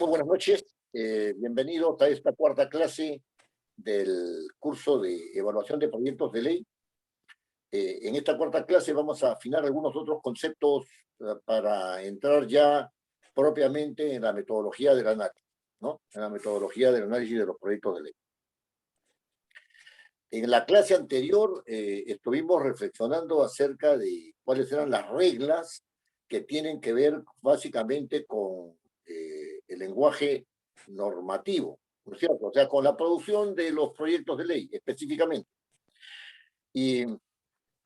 Muy buenas noches. Bienvenidos a esta cuarta clase del curso de evaluación de proyectos de ley. En esta cuarta clase vamos a afinar algunos otros conceptos para entrar ya propiamente en la metodología del análisis, ¿no? En la metodología del análisis de los proyectos de ley. En la clase anterior estuvimos reflexionando acerca de cuáles eran las reglas que tienen que ver básicamente con el lenguaje normativo, ¿no es cierto? O sea, con la producción de los proyectos de ley específicamente. Y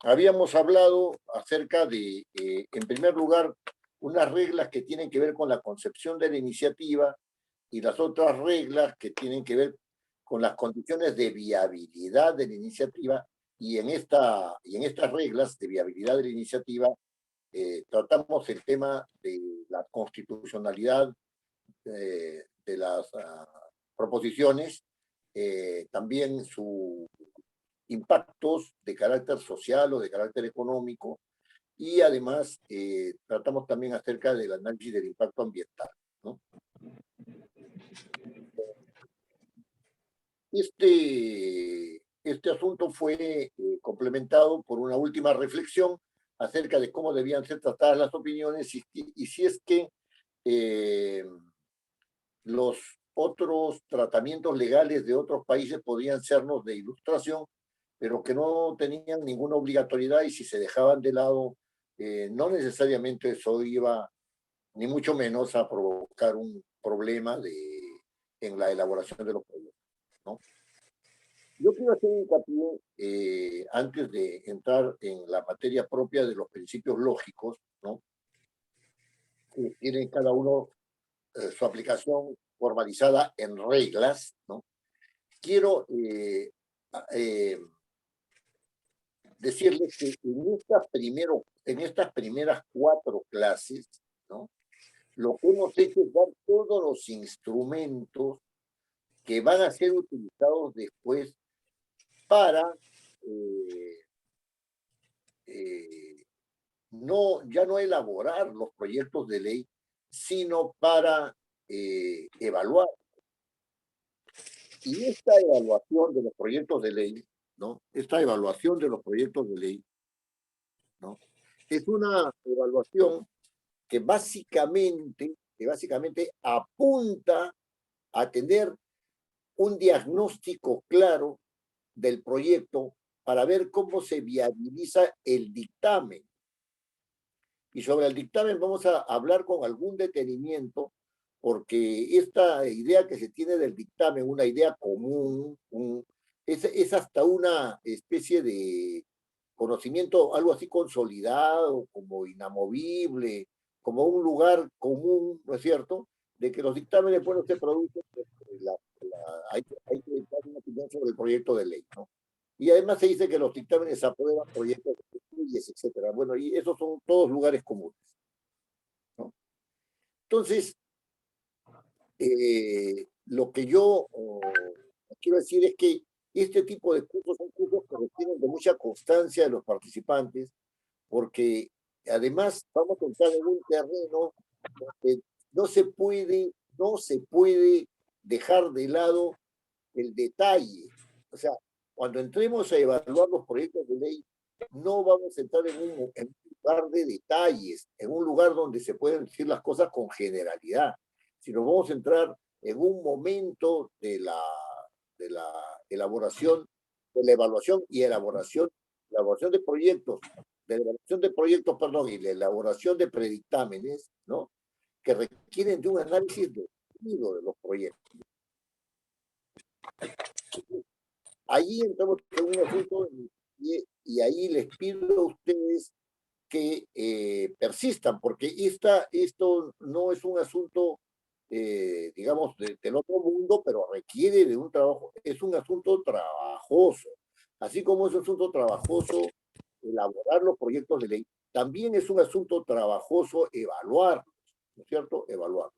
habíamos hablado acerca de, en primer lugar, unas reglas que tienen que ver con la concepción de la iniciativa y las otras reglas que tienen que ver con las condiciones de viabilidad de la iniciativa, y en estas reglas de viabilidad de la iniciativa tratamos el tema de la constitucionalidad de las proposiciones, también sus impactos de carácter social o de carácter económico, y además tratamos también acerca del análisis del impacto ambiental, ¿no? Este asunto fue complementado por una última reflexión acerca de cómo debían ser tratadas las opiniones y si es que los otros tratamientos legales de otros países podían sernos de ilustración, pero que no tenían ninguna obligatoriedad, y si se dejaban de lado, no necesariamente eso iba, ni mucho menos, a provocar un problema en la elaboración de los proyectos, ¿no? Yo quiero hacer hincapié, antes de entrar en la materia propia de los principios lógicos, ¿no? Que tienen cada uno su aplicación formalizada en reglas, ¿no? Quiero eh, decirles que en estas primeras 4 clases, ¿no? Lo que hemos hecho es dar todos los instrumentos que van a ser utilizados después para ya no elaborar los proyectos de ley, sino para evaluar. Y esta evaluación de los proyectos de ley, ¿no? Esta evaluación de los proyectos de ley, ¿no? Es una evaluación que básicamente apunta a tener un diagnóstico claro del proyecto para ver cómo se viabiliza el dictamen. Y sobre el dictamen vamos a hablar con algún detenimiento, porque esta idea que se tiene del dictamen, una idea común, es hasta una especie de conocimiento, algo así consolidado, como inamovible, como un lugar común, ¿no es cierto?, de que los dictámenes, bueno, se producen, hay que dar una opinión sobre el proyecto de ley, ¿no? Y además se dice que los dictámenes aprueban proyectos de leyes, etcétera. Bueno, y esos son todos lugares comunes, ¿no? Entonces, lo que yo quiero decir es que este tipo de cursos son cursos que requieren de mucha constancia de los participantes, porque además vamos a entrar en un terreno donde no se puede dejar de lado el detalle. O sea, cuando entremos a evaluar los proyectos de ley, no vamos a entrar en un lugar de detalles, en un lugar donde se pueden decir las cosas con generalidad, sino vamos a entrar en un momento de la elaboración, de la evaluación y elaboración de proyectos, perdón, y la elaboración de predictámenes, ¿no?, que requieren de un análisis de los proyectos. Ahí entramos en un asunto y ahí les pido a ustedes que persistan, porque esto no es un asunto, digamos, del otro mundo, pero requiere de un trabajo, es un asunto trabajoso. Así como es un asunto trabajoso elaborar los proyectos de ley, también es un asunto trabajoso evaluarlos, ¿no es cierto? Evaluarlos.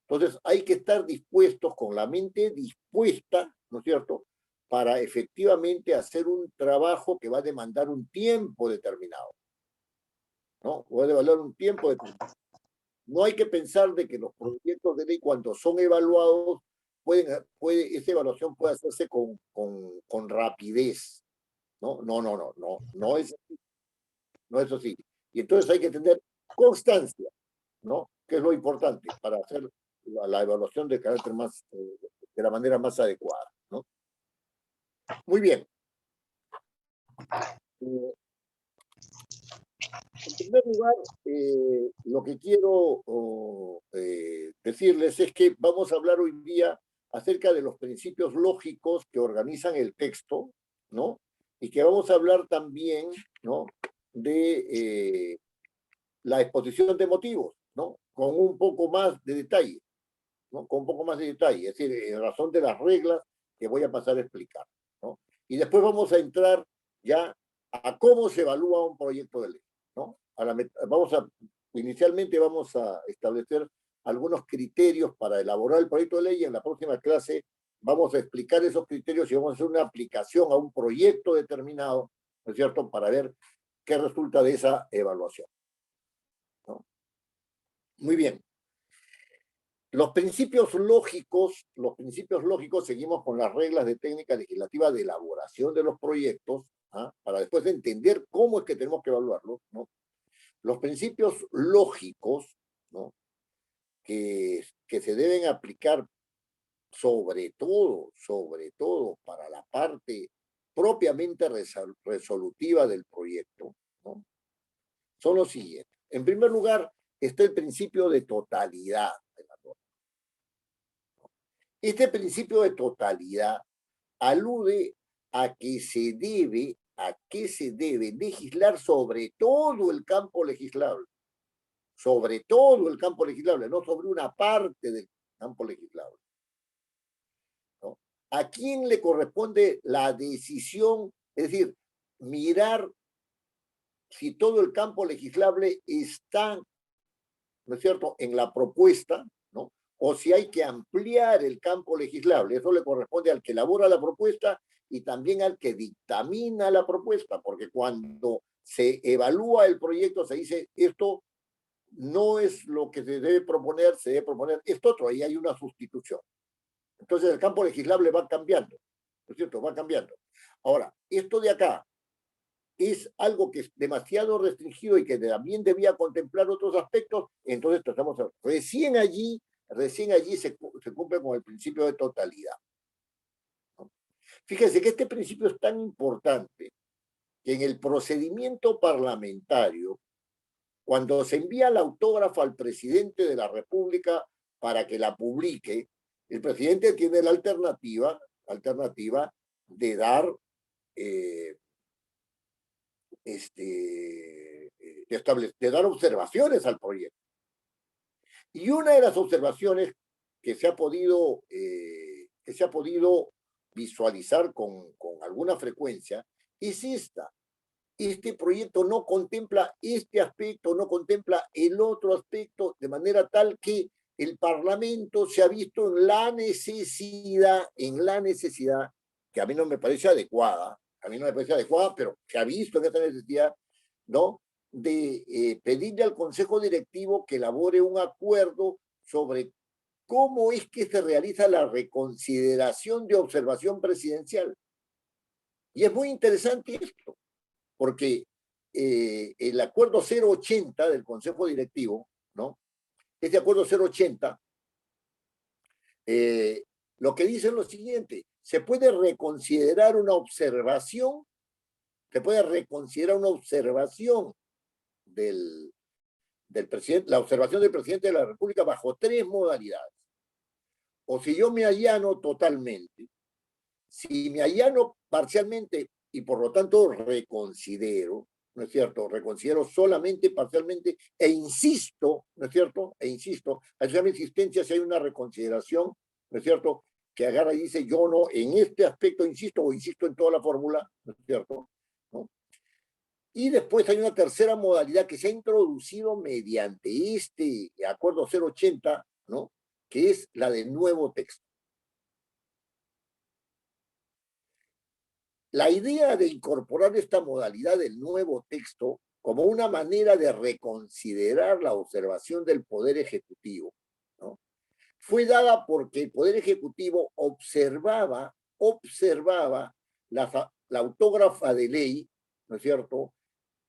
Entonces hay que estar dispuestos, con la mente dispuesta, ¿no es cierto?, para efectivamente hacer un trabajo que va a demandar un tiempo determinado, ¿no? Va a demandar un tiempo determinado. no hay que pensar de que los proyectos de ley cuando son evaluados, esa evaluación puede hacerse con rapidez, ¿no? No es, no es así. Y entonces hay que tener constancia, ¿no? Que es lo importante para hacer la evaluación de carácter más, de la manera más adecuada, ¿no? Muy bien. En primer lugar, lo que quiero decirles es que vamos a hablar hoy día acerca de los principios lógicos que organizan el texto, ¿no? Y que vamos a hablar también, ¿no? De la exposición de motivos, ¿no? Con un poco más de detalle, ¿no? Con un poco más de detalle, es decir, en razón de las reglas que voy a pasar a explicar, ¿no? Y después vamos a entrar ya a cómo se evalúa un proyecto de ley, ¿no? Inicialmente vamos a establecer algunos criterios para elaborar el proyecto de ley y en la próxima clase vamos a explicar esos criterios y vamos a hacer una aplicación a un proyecto determinado, ¿no es cierto?, para ver qué resulta de esa evaluación, ¿no? Muy bien. Los principios lógicos, seguimos con las reglas de técnica legislativa de elaboración de los proyectos, ¿ah? Para después entender cómo es que tenemos que evaluarlos, ¿no? Los principios lógicos, ¿no? que se deben aplicar sobre todo para la parte propiamente resolutiva del proyecto, ¿no? Son los siguientes. En primer lugar, está el principio de totalidad de la norma. Este principio de totalidad alude a que se debe legislar sobre todo el campo legislable, no sobre una parte del campo legislable, ¿no? ¿A quién le corresponde la decisión? Es decir, mirar si todo el campo legislable está, ¿no es cierto?, en la propuesta, ¿no? O si hay que ampliar el campo legislable. Eso le corresponde al que elabora la propuesta y también al que dictamina la propuesta, porque cuando se evalúa el proyecto se dice esto no es lo que se debe proponer esto otro, ahí hay una sustitución. Entonces el campo legislable va cambiando, ¿no es cierto? Va cambiando. Ahora, esto de acá es algo que es demasiado restringido y que también debía contemplar otros aspectos, entonces tratamos de... Recién allí se cumple con el principio de totalidad, ¿no? Fíjense que este principio es tan importante que en el procedimiento parlamentario, cuando se envía el autógrafo al presidente de la República para que la publique, el presidente tiene la alternativa de dar de dar observaciones al proyecto. Y una de las observaciones que se ha podido visualizar con alguna frecuencia es esta. Este proyecto no contempla este aspecto, no contempla el otro aspecto, de manera tal que el Parlamento se ha visto en la necesidad, que a mí no me parece adecuada, pero se ha visto en esta necesidad, ¿no?, de pedirle al Consejo Directivo que elabore un acuerdo sobre cómo es que se realiza la reconsideración de observación presidencial. Y es muy interesante esto, porque el acuerdo 080 del Consejo Directivo, ¿no? Este acuerdo 080, lo que dice es lo siguiente: se puede reconsiderar una observación, del presidente, la observación del presidente de la República bajo tres modalidades. O si yo me allano totalmente, si me allano parcialmente y por lo tanto reconsidero, ¿no es cierto? Reconsidero solamente parcialmente e insisto, ¿no es cierto? Se llama insistencia si hay una reconsideración, ¿no es cierto?, que agarra y dice yo no, en este aspecto insisto o insisto en toda la fórmula, ¿no es cierto?, ¿no? Y después hay una tercera modalidad que se ha introducido mediante este acuerdo 080, ¿no?, que es la del nuevo texto. La idea de incorporar esta modalidad del nuevo texto como una manera de reconsiderar la observación del Poder Ejecutivo, ¿no? Fue dada porque el Poder Ejecutivo observaba la autógrafa de ley, ¿no es cierto?,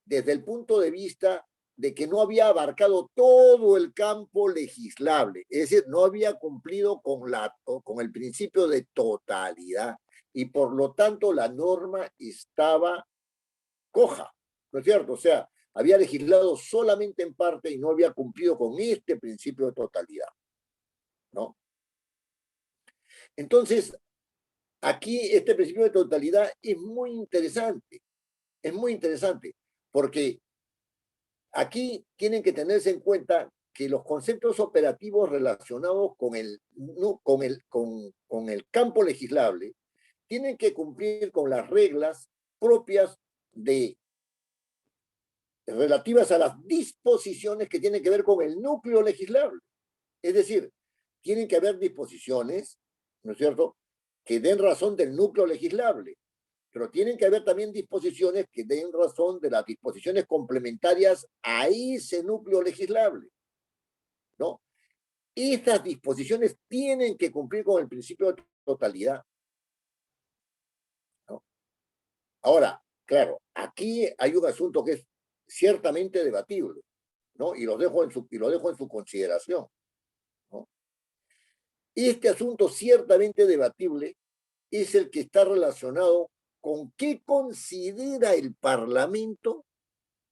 desde el punto de vista de que no había abarcado todo el campo legislable, es decir, no había cumplido con el principio de totalidad y por lo tanto la norma estaba coja, ¿no es cierto? O sea, había legislado solamente en parte y no había cumplido con este principio de totalidad, ¿no? Entonces, aquí este principio de totalidad es muy interesante, porque aquí tienen que tenerse en cuenta que los conceptos operativos relacionados con el campo legislable tienen que cumplir con las reglas propias de relativas a las disposiciones que tienen que ver con el núcleo legislable. Es decir, tienen que haber disposiciones, ¿no es cierto?, que den razón del núcleo legislable, pero tienen que haber también disposiciones que den razón de las disposiciones complementarias a ese núcleo legislable, ¿no? Estas disposiciones tienen que cumplir con el principio de totalidad, ¿no? Ahora, claro, aquí hay un asunto que es ciertamente debatible, ¿no? Y lo dejo en su consideración, ¿no? Este asunto ciertamente debatible es el que está relacionado con qué considera el Parlamento,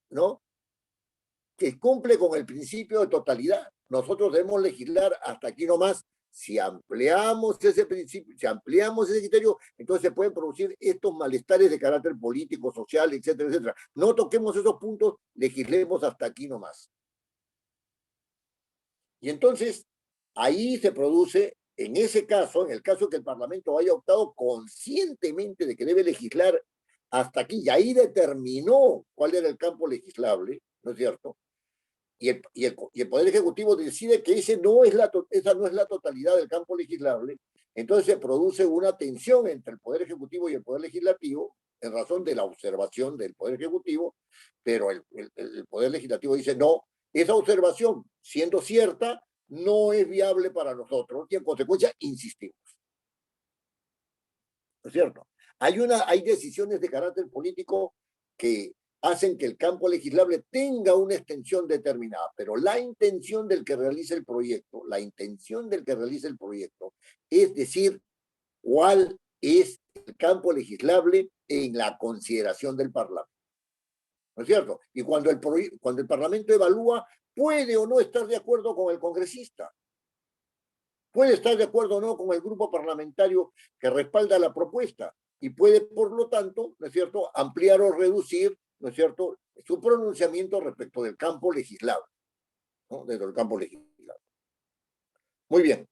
¿no?, que cumple con el principio de totalidad. Nosotros debemos legislar hasta aquí nomás. Si ampliamos ese principio, si ampliamos ese criterio, entonces se pueden producir estos malestares de carácter político, social, etcétera, etcétera. No toquemos esos puntos, legislemos hasta aquí nomás. Y entonces, ahí se produce, en ese caso, en el caso que el Parlamento haya optado conscientemente de que debe legislar hasta aquí, y ahí determinó cuál era el campo legislable, ¿no es cierto?, y el Poder Ejecutivo decide que esa no es la totalidad del campo legislable, entonces se produce una tensión entre el Poder Ejecutivo y el Poder Legislativo en razón de la observación del Poder Ejecutivo, pero el Poder Legislativo dice no, esa observación, siendo cierta, no es viable para nosotros y en consecuencia insistimos. ¿No es cierto? Hay decisiones de carácter político que hacen que el campo legislable tenga una extensión determinada, pero la intención del que realiza el proyecto, es decir, cuál es el campo legislable en la consideración del Parlamento. ¿No es cierto? Y cuando el Parlamento evalúa, puede o no estar de acuerdo con el congresista, puede estar de acuerdo o no con el grupo parlamentario que respalda la propuesta, y puede, por lo tanto, ¿no es cierto?, ampliar o reducir, ¿no es cierto?, su pronunciamiento respecto del campo legislable, ¿no?, dentro del campo legislable. Muy bien.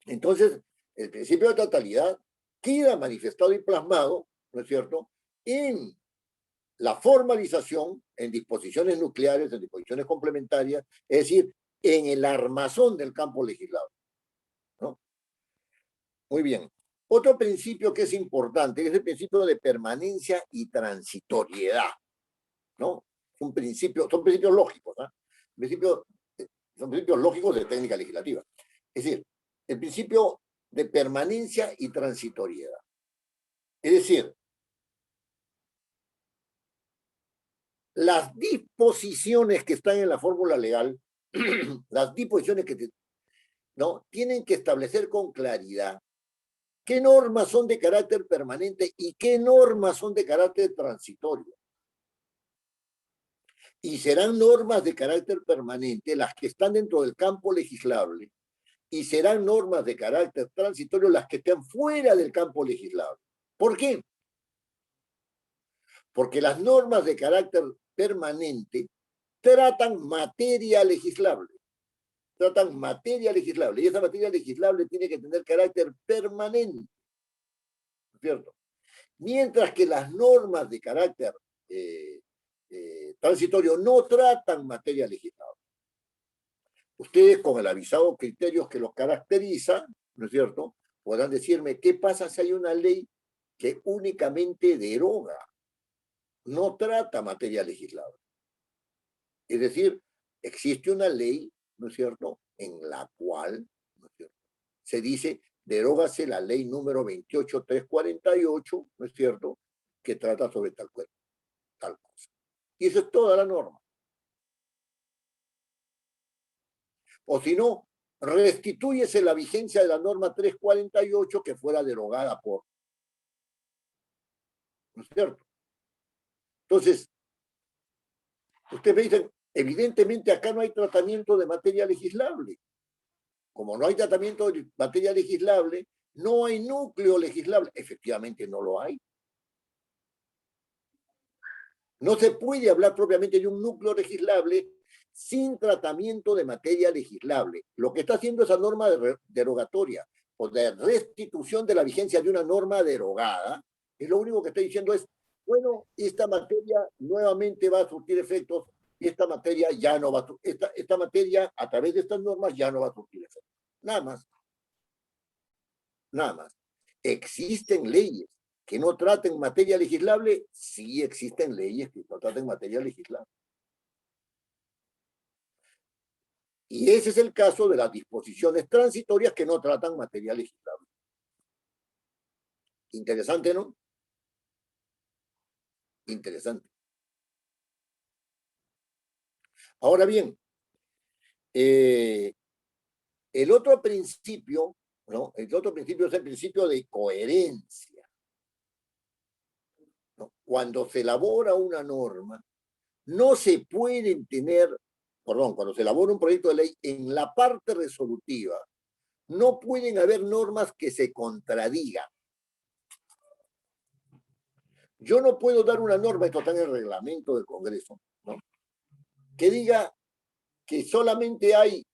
Entonces, el principio de totalidad queda manifestado y plasmado, ¿no es cierto?, en la formalización, en disposiciones nucleares, en disposiciones complementarias, es decir, en el armazón del campo legislable, ¿no? Muy bien. Otro principio que es importante es el principio de permanencia y transitoriedad, ¿no? Son principios lógicos, ¿no? Principios, son principios lógicos de técnica legislativa. Es decir, el principio de permanencia y transitoriedad. Es decir, las disposiciones que están en la fórmula legal, las disposiciones ¿no?, tienen que establecer con claridad qué normas son de carácter permanente y qué normas son de carácter transitorio. Y serán normas de carácter permanente las que están dentro del campo legislable y serán normas de carácter transitorio las que estén fuera del campo legislable. ¿Por qué? Porque las normas de carácter permanente tratan materia legislable. Y esa materia legislable tiene que tener carácter permanente, ¿no es cierto? Mientras que las normas de carácter transitorio no tratan materia legislable. Ustedes, con el avisado criterios que los caracteriza, ¿no es cierto?, podrán decirme qué pasa si hay una ley que únicamente deroga, no trata materia legislable. Es decir, existe una ley, ¿no es cierto?, en la cual, ¿no es cierto?, se dice, derógase la ley número 28348, ¿no es cierto?, que trata sobre tal cosa. Y eso es toda la norma. O si no, restitúyese la vigencia de la norma 348 que fuera derogada por, ¿no es cierto? Entonces, ustedes me dicen, evidentemente acá no hay tratamiento de materia legislable. Como no hay tratamiento de materia legislable, no hay núcleo legislable. Efectivamente no lo hay. No se puede hablar propiamente de un núcleo legislable sin tratamiento de materia legislable. Lo que está haciendo esa norma derogatoria o de restitución de la vigencia de una norma derogada, es lo único que está diciendo es, bueno, esta materia nuevamente va a surtir efectos y esta materia ya no va a, esta materia a través de estas normas ya no va a surtir efectos. Nada más. Nada más. ¿Existen leyes que no traten materia legislable? Sí existen leyes que no traten materia legislable. Y ese es el caso de las disposiciones transitorias que no tratan materia legislable. Interesante, ¿no? Interesante. Ahora bien, el otro principio, ¿no? El otro principio es el principio de coherencia, ¿no? Cuando se elabora una norma, no se pueden tener, perdón, cuando se elabora un proyecto de ley, en la parte resolutiva, no pueden haber normas que se contradigan. Yo no puedo dar una norma, esto está en el reglamento del Congreso, ¿no?, que diga que solamente hay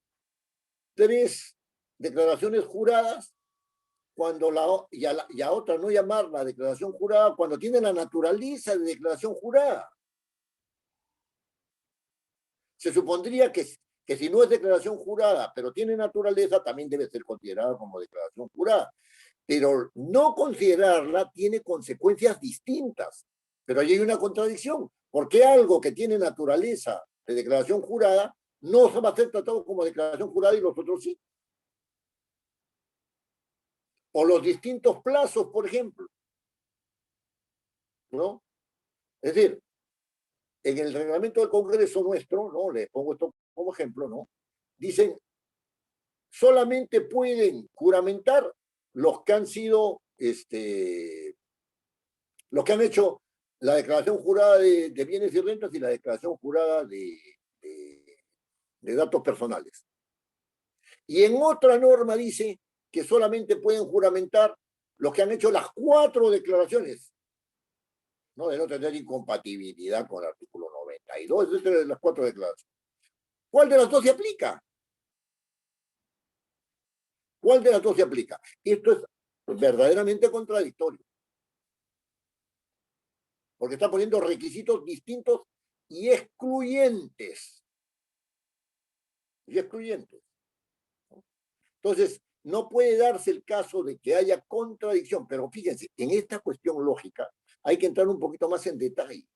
3 declaraciones juradas cuando y a otra no llamarla declaración jurada cuando tiene la naturaleza de declaración jurada. Se supondría que si no es declaración jurada, pero tiene naturaleza, también debe ser considerada como declaración jurada. Pero no considerarla tiene consecuencias distintas. Pero ahí hay una contradicción. ¿Por qué algo que tiene naturaleza de declaración jurada no se va a ser tratado como declaración jurada y los otros sí? O los distintos plazos, por ejemplo, ¿no? Es decir, en el reglamento del Congreso nuestro, ¿no?, les pongo esto como ejemplo, ¿no?, dicen, solamente pueden juramentar los que han sido, los que han hecho la declaración jurada de bienes y rentas y la declaración jurada de datos personales. Y en otra norma dice que solamente pueden juramentar los que han hecho las 4 declaraciones, ¿no?, de no tener incompatibilidad con el artículo 92, de las 4 declaraciones. ¿Cuál de las 2 se aplica? ¿Cuál de las 2 se aplica? Esto es verdaderamente contradictorio, porque está poniendo requisitos distintos y excluyentes. Y excluyentes. Entonces, no puede darse el caso de que haya contradicción, pero fíjense, en esta cuestión lógica hay que entrar un poquito más en detalle.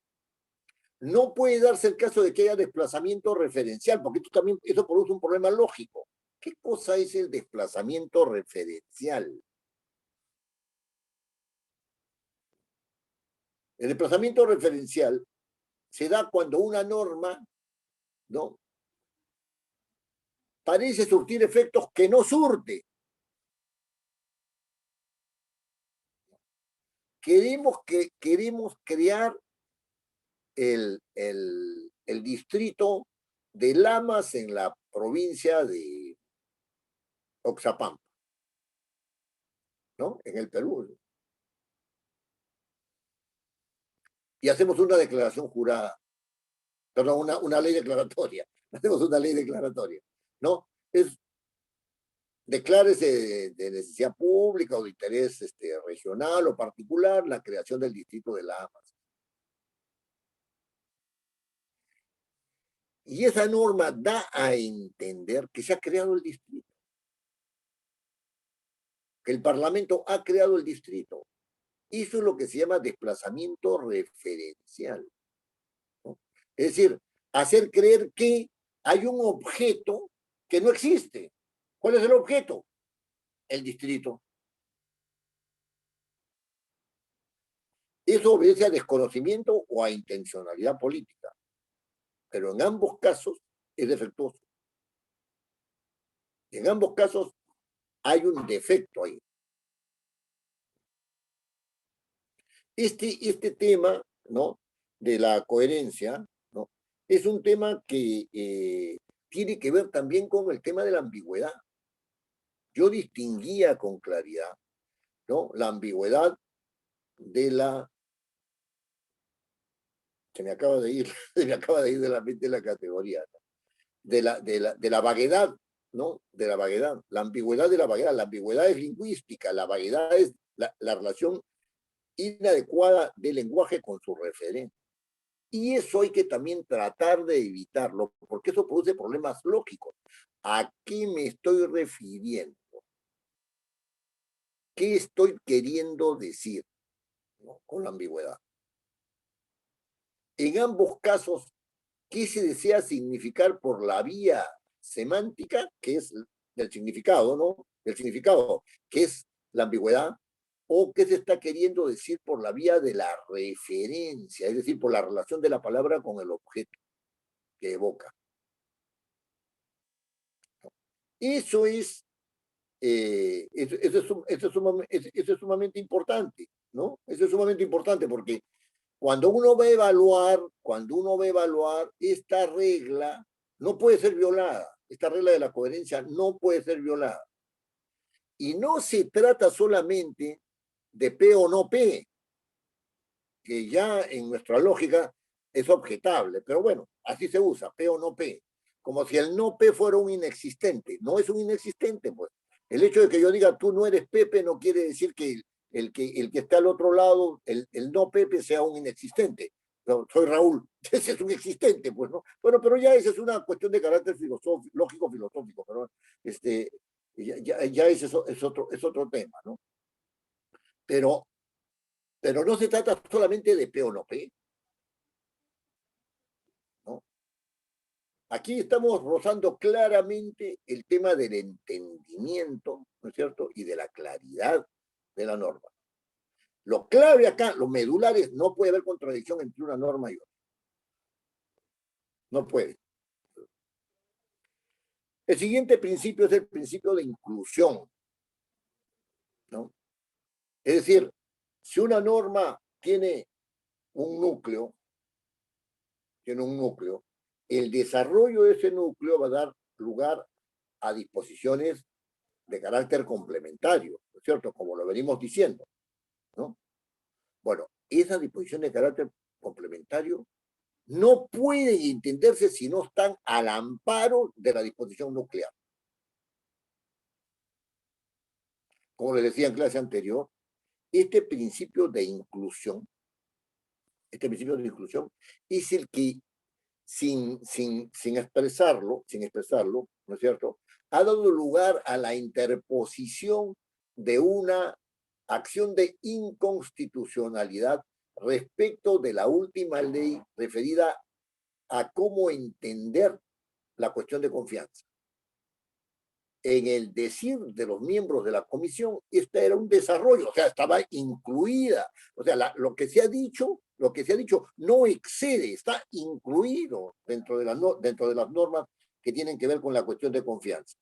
No puede darse el caso de que haya desplazamiento referencial, porque esto también, eso produce un problema lógico. ¿Qué cosa es el desplazamiento referencial? El desplazamiento referencial se da cuando una norma, ¿no?, parece surtir efectos que no surte. Queremos crear el distrito de Lamas en la provincia de Oxapampa, ¿no?, en el Perú. Y hacemos una declaración jurada, perdón, una ley declaratoria. Hacemos una ley declaratoria, ¿no? Declárese de necesidad pública o de interés regional o particular la creación del distrito de Lamas. Y esa norma da a entender que se ha creado el distrito, que el Parlamento ha creado el distrito. Eso es lo que se llama desplazamiento referencial, ¿no? Es decir, hacer creer que hay un objeto que no existe. ¿Cuál es el objeto? El distrito. Eso obedece a desconocimiento o a intencionalidad política, pero en ambos casos es defectuoso. En ambos casos hay un defecto ahí. Este tema, ¿no?, de la coherencia, ¿no?, es un tema que tiene que ver también con el tema de la ambigüedad. Yo distinguía con claridad, ¿no?, la ambigüedad de la... Se me acaba de ir, se me acaba de ir de la mente la categoría, ¿no?, de la vaguedad, ¿no? De la vaguedad, la ambigüedad de la vaguedad. La ambigüedad es lingüística, la vaguedad es la relación inadecuada del lenguaje con su referente. Y eso hay que también tratar de evitarlo, porque eso produce problemas lógicos. ¿A qué me estoy refiriendo? ¿Qué estoy queriendo decir, ¿no?, con la ambigüedad? En ambos casos, ¿qué se desea significar por la vía semántica, que es del significado, ¿no? El significado, que es la ambigüedad, o qué se está queriendo decir por la vía de la referencia, es decir, por la relación de la palabra con el objeto que evoca? Eso es, eso es sumamente importante, ¿no? Eso es sumamente importante porque cuando uno va a evaluar, esta regla no puede ser violada. Esta regla de la coherencia no puede ser violada. Y no se trata solamente de P o no P, que ya en nuestra lógica es objetable, pero bueno, así se usa, P o no P, como si el no P fuera un inexistente. No es un inexistente, pues. El hecho de que yo diga tú no eres Pepe no quiere decir que el que está al otro lado, el no Pepe, sea un inexistente. No, soy Raúl, ese es un existente, pues, ¿no? Bueno, pero ya esa es una cuestión de carácter filosófico, lógico-filosófico, pero ya ese es otro tema, ¿no? Pero, pero no se trata solamente de P o no P, ¿no? Aquí estamos rozando claramente el tema del entendimiento, ¿no es cierto?, y de la claridad de la norma. Lo clave acá, lo medular es, no puede haber contradicción entre una norma y otra. No puede. El siguiente principio es el principio de inclusión, ¿no? Es decir, si una norma un núcleo, tiene un núcleo, el desarrollo de ese núcleo va a dar lugar a disposiciones de carácter complementario, ¿no es cierto?, como lo venimos diciendo, ¿no? Bueno, esas disposiciones de carácter complementario no pueden entenderse si no están al amparo de la disposición nuclear. Como les decía en clase anterior, este principio de inclusión, este principio de inclusión es el que, sin expresarlo, ¿no es cierto?, ha dado lugar a la interposición de una acción de inconstitucionalidad respecto de la última ley referida a cómo entender la cuestión de confianza. En el decir de los miembros de la comisión, esta era un desarrollo, o sea, estaba incluida. O sea, lo que se ha dicho, no excede, está incluido dentro de las normas que tienen que ver con la cuestión de confianza.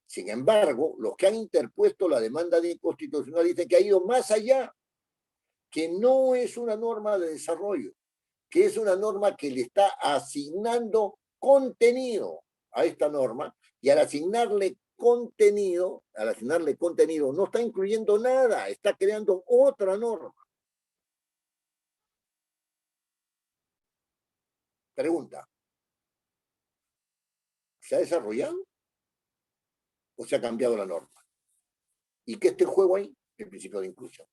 Sin embargo, los que han interpuesto la demanda de inconstitucional dicen que ha ido más allá, que no es una norma de desarrollo, que es una norma que le está asignando contenido a esta norma, y al asignarle contenido, no está incluyendo nada, está creando otra norma. Pregunta, ¿se ha desarrollado o se ha cambiado la norma? ¿Y qué está en juego ahí? El principio de inclusión.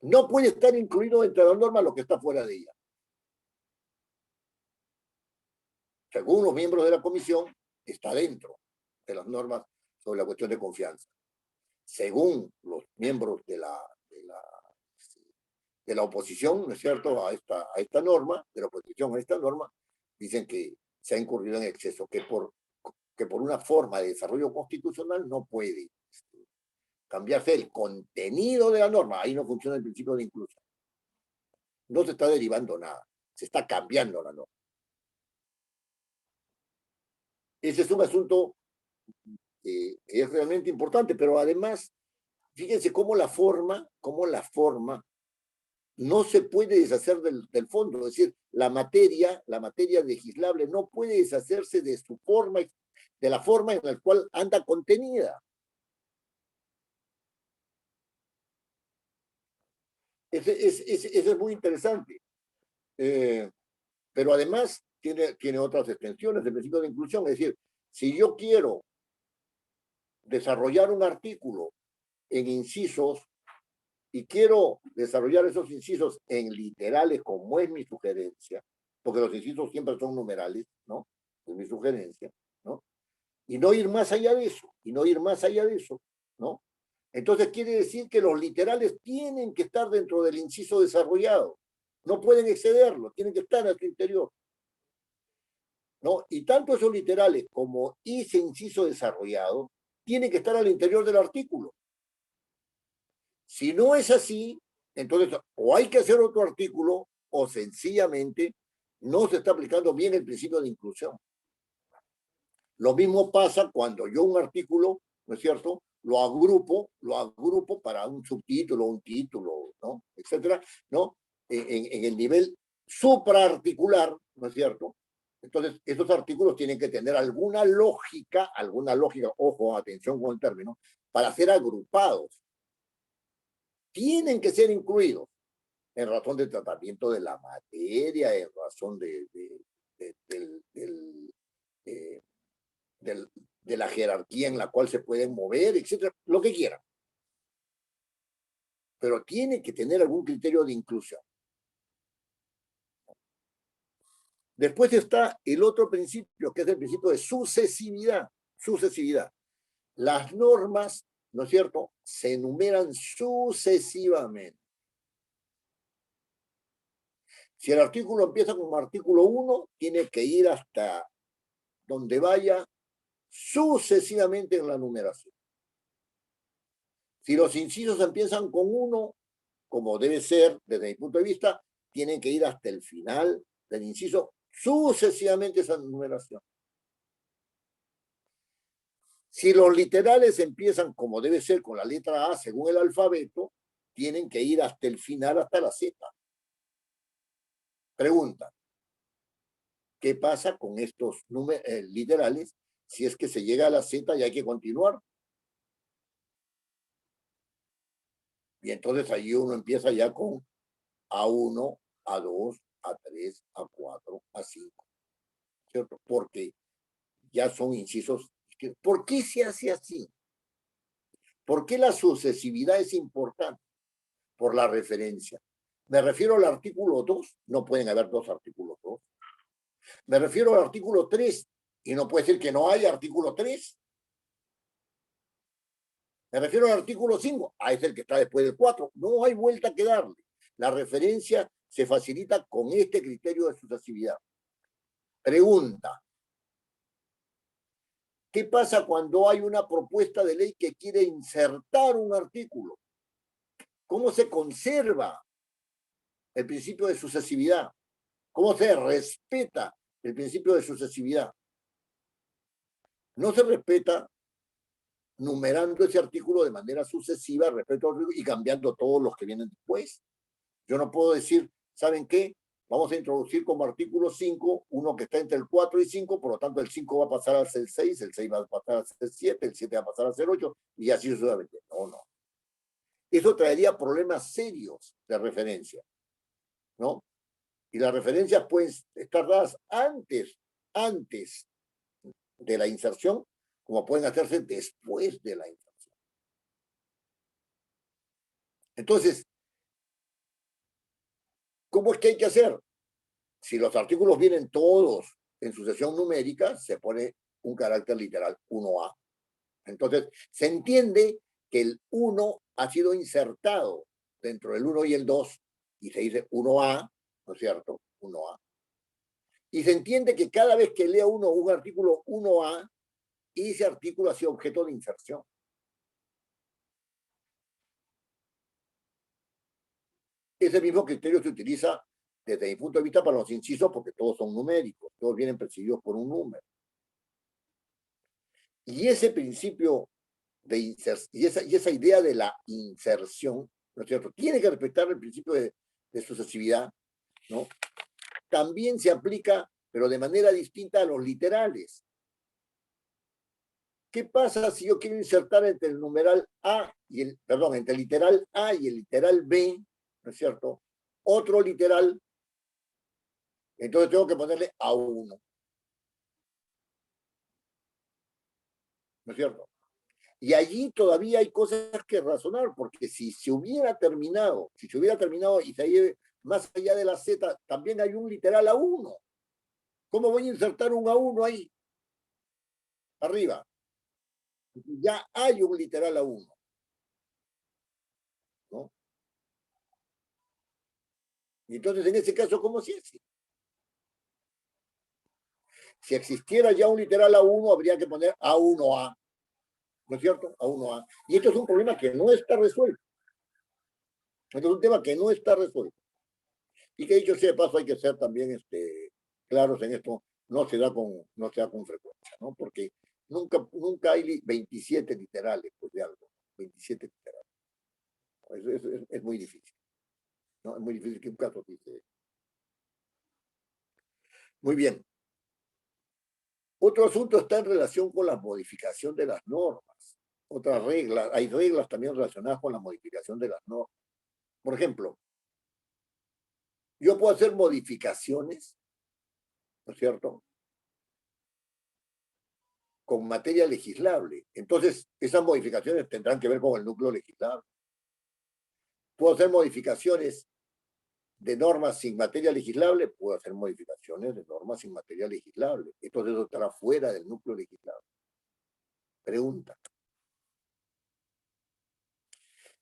No puede estar incluido dentro de la norma lo que está fuera de ella. Según los miembros de la comisión, está dentro de las normas sobre la cuestión de confianza. según los miembros de la oposición, ¿no es cierto?, a esta norma, de la oposición a esta norma, dicen que se ha incurrido en exceso, que por una forma de desarrollo constitucional no puede cambiarse el contenido de la norma. Ahí no funciona el principio de inclusión. No se está derivando nada, se está cambiando la norma. Ese es un asunto que es realmente importante, pero además, fíjense cómo la forma no se puede deshacer del fondo, es decir, la materia legislable no puede deshacerse de su forma, de la forma en la cual anda contenida. Ese es muy interesante. Pero además tiene otras extensiones del principio de inclusión, es decir, si yo quiero desarrollar un artículo en incisos y quiero desarrollar esos incisos en literales, como es mi sugerencia, porque los incisos siempre son numerales, ¿no? Es mi sugerencia, ¿no? Y no ir más allá de eso, ¿no? Entonces quiere decir que los literales tienen que estar dentro del inciso desarrollado, no pueden excederlo, tienen que estar a su interior, ¿no? Y tanto esos literales como ese inciso desarrollado tienen que estar al interior del artículo. Si no es así, entonces o hay que hacer otro artículo o sencillamente no se está aplicando bien el principio de inclusión. Lo mismo pasa cuando yo un artículo, ¿no es cierto?, lo agrupo para un subtítulo, un título, ¿no?, etcétera, ¿no?, en el nivel supraarticular, ¿no es cierto? Entonces, esos artículos tienen que tener alguna lógica, ojo, atención con el término, para ser agrupados. Tienen que ser incluidos en razón del tratamiento de la materia, en razón eh, de la jerarquía en la cual se pueden mover, etcétera, lo que quieran. Pero tiene que tener algún criterio de inclusión. Después está el otro principio, que es el principio de sucesividad. Sucesividad. Las normas, ¿no es cierto?, se enumeran sucesivamente. Si el artículo empieza como artículo 1, tiene que ir hasta donde vaya sucesivamente en la numeración. Si los incisos empiezan con 1, como debe ser desde mi punto de vista, tienen que ir hasta el final del inciso sucesivamente esa numeración. Si los literales empiezan como debe ser con la letra A según el alfabeto, tienen que ir hasta el final, hasta la Z. Pregunta: ¿qué pasa con estos literales si es que se llega a la Z y hay que continuar? Y entonces ahí uno empieza ya con A1, A2, A3, A4, A5, ¿cierto? Porque ya son incisos. ¿Por qué se hace así? ¿Por qué la sucesividad es importante? Por la referencia. Me refiero al artículo 2, no pueden haber dos artículos 2. Me refiero al artículo 3, y no puede ser que no haya artículo 3. Me refiero al artículo 5, es el que está después del 4. No hay vuelta que darle. La referencia se facilita con este criterio de sucesividad. Pregunta: ¿qué pasa cuando hay una propuesta de ley que quiere insertar un artículo? ¿Cómo se conserva el principio de sucesividad? ¿Cómo se respeta el principio de sucesividad? No se respeta numerando ese artículo de manera sucesiva respecto al y cambiando todos los que vienen después. Yo no puedo decir, ¿saben qué? Vamos a introducir como artículo 5 uno que está entre el 4 y 5, por lo tanto el 5 va a pasar a ser 6, el 6 va a pasar a ser 7, el 7 va a pasar a ser 8, y así sucesivamente. No. Eso traería problemas serios de referencia, ¿no? Y las referencias pueden estar dadas antes de la inserción, como pueden hacerse después de la inserción. Entonces, ¿cómo es que hay que hacer? Si los artículos vienen todos en sucesión numérica, se pone un carácter literal 1A. Entonces, se entiende que el 1 ha sido insertado dentro del 1 y el 2, y se dice 1A, ¿no es cierto? 1A. Y se entiende que cada vez que lea uno un artículo 1A, ese artículo ha sido objeto de inserción. Ese mismo criterio se utiliza desde mi punto de vista para los incisos porque todos son numéricos, todos vienen precedidos por un número. Y ese principio de inserción, y esa idea de la inserción, ¿no es cierto? Tiene que respetar el principio de sucesividad, ¿no? También se aplica, pero de manera distinta a los literales. ¿Qué pasa si yo quiero insertar entre el numeral A y el, perdón, entre el literal A y el literal B, ¿no es cierto? Otro literal, entonces tengo que ponerle A1, ¿no es cierto? Y allí todavía hay cosas que razonar, porque si se hubiera terminado y se lleve más allá de la Z, también hay un literal A1. ¿Cómo voy a insertar un A1 ahí? Arriba. Ya hay un literal A1, ¿no? Y entonces, en ese caso, ¿cómo se hace? Si existiera ya un literal A1, habría que poner A1A, ¿no es cierto? A1A. Y esto es un problema que no está resuelto. Esto es un tema que no está resuelto. Y que dicho sea de paso, hay que ser también claros en esto. No se da con frecuencia, ¿no? Porque nunca hay 27 literales, pues de algo. 27 literales. Es muy difícil, ¿no? Es muy difícil que un caso dice. Muy bien. Otro asunto está en relación con la modificación de las normas. Otras reglas, hay reglas también relacionadas con la modificación de las normas. Por ejemplo, yo puedo hacer modificaciones, ¿no es cierto?, con materia legislable. Entonces, esas modificaciones tendrán que ver con el núcleo legislable. Puedo hacer modificaciones de normas sin materia legislable, puedo hacer modificaciones de normas sin materia legislable. Entonces, eso estará fuera del núcleo legislable. Pregunta.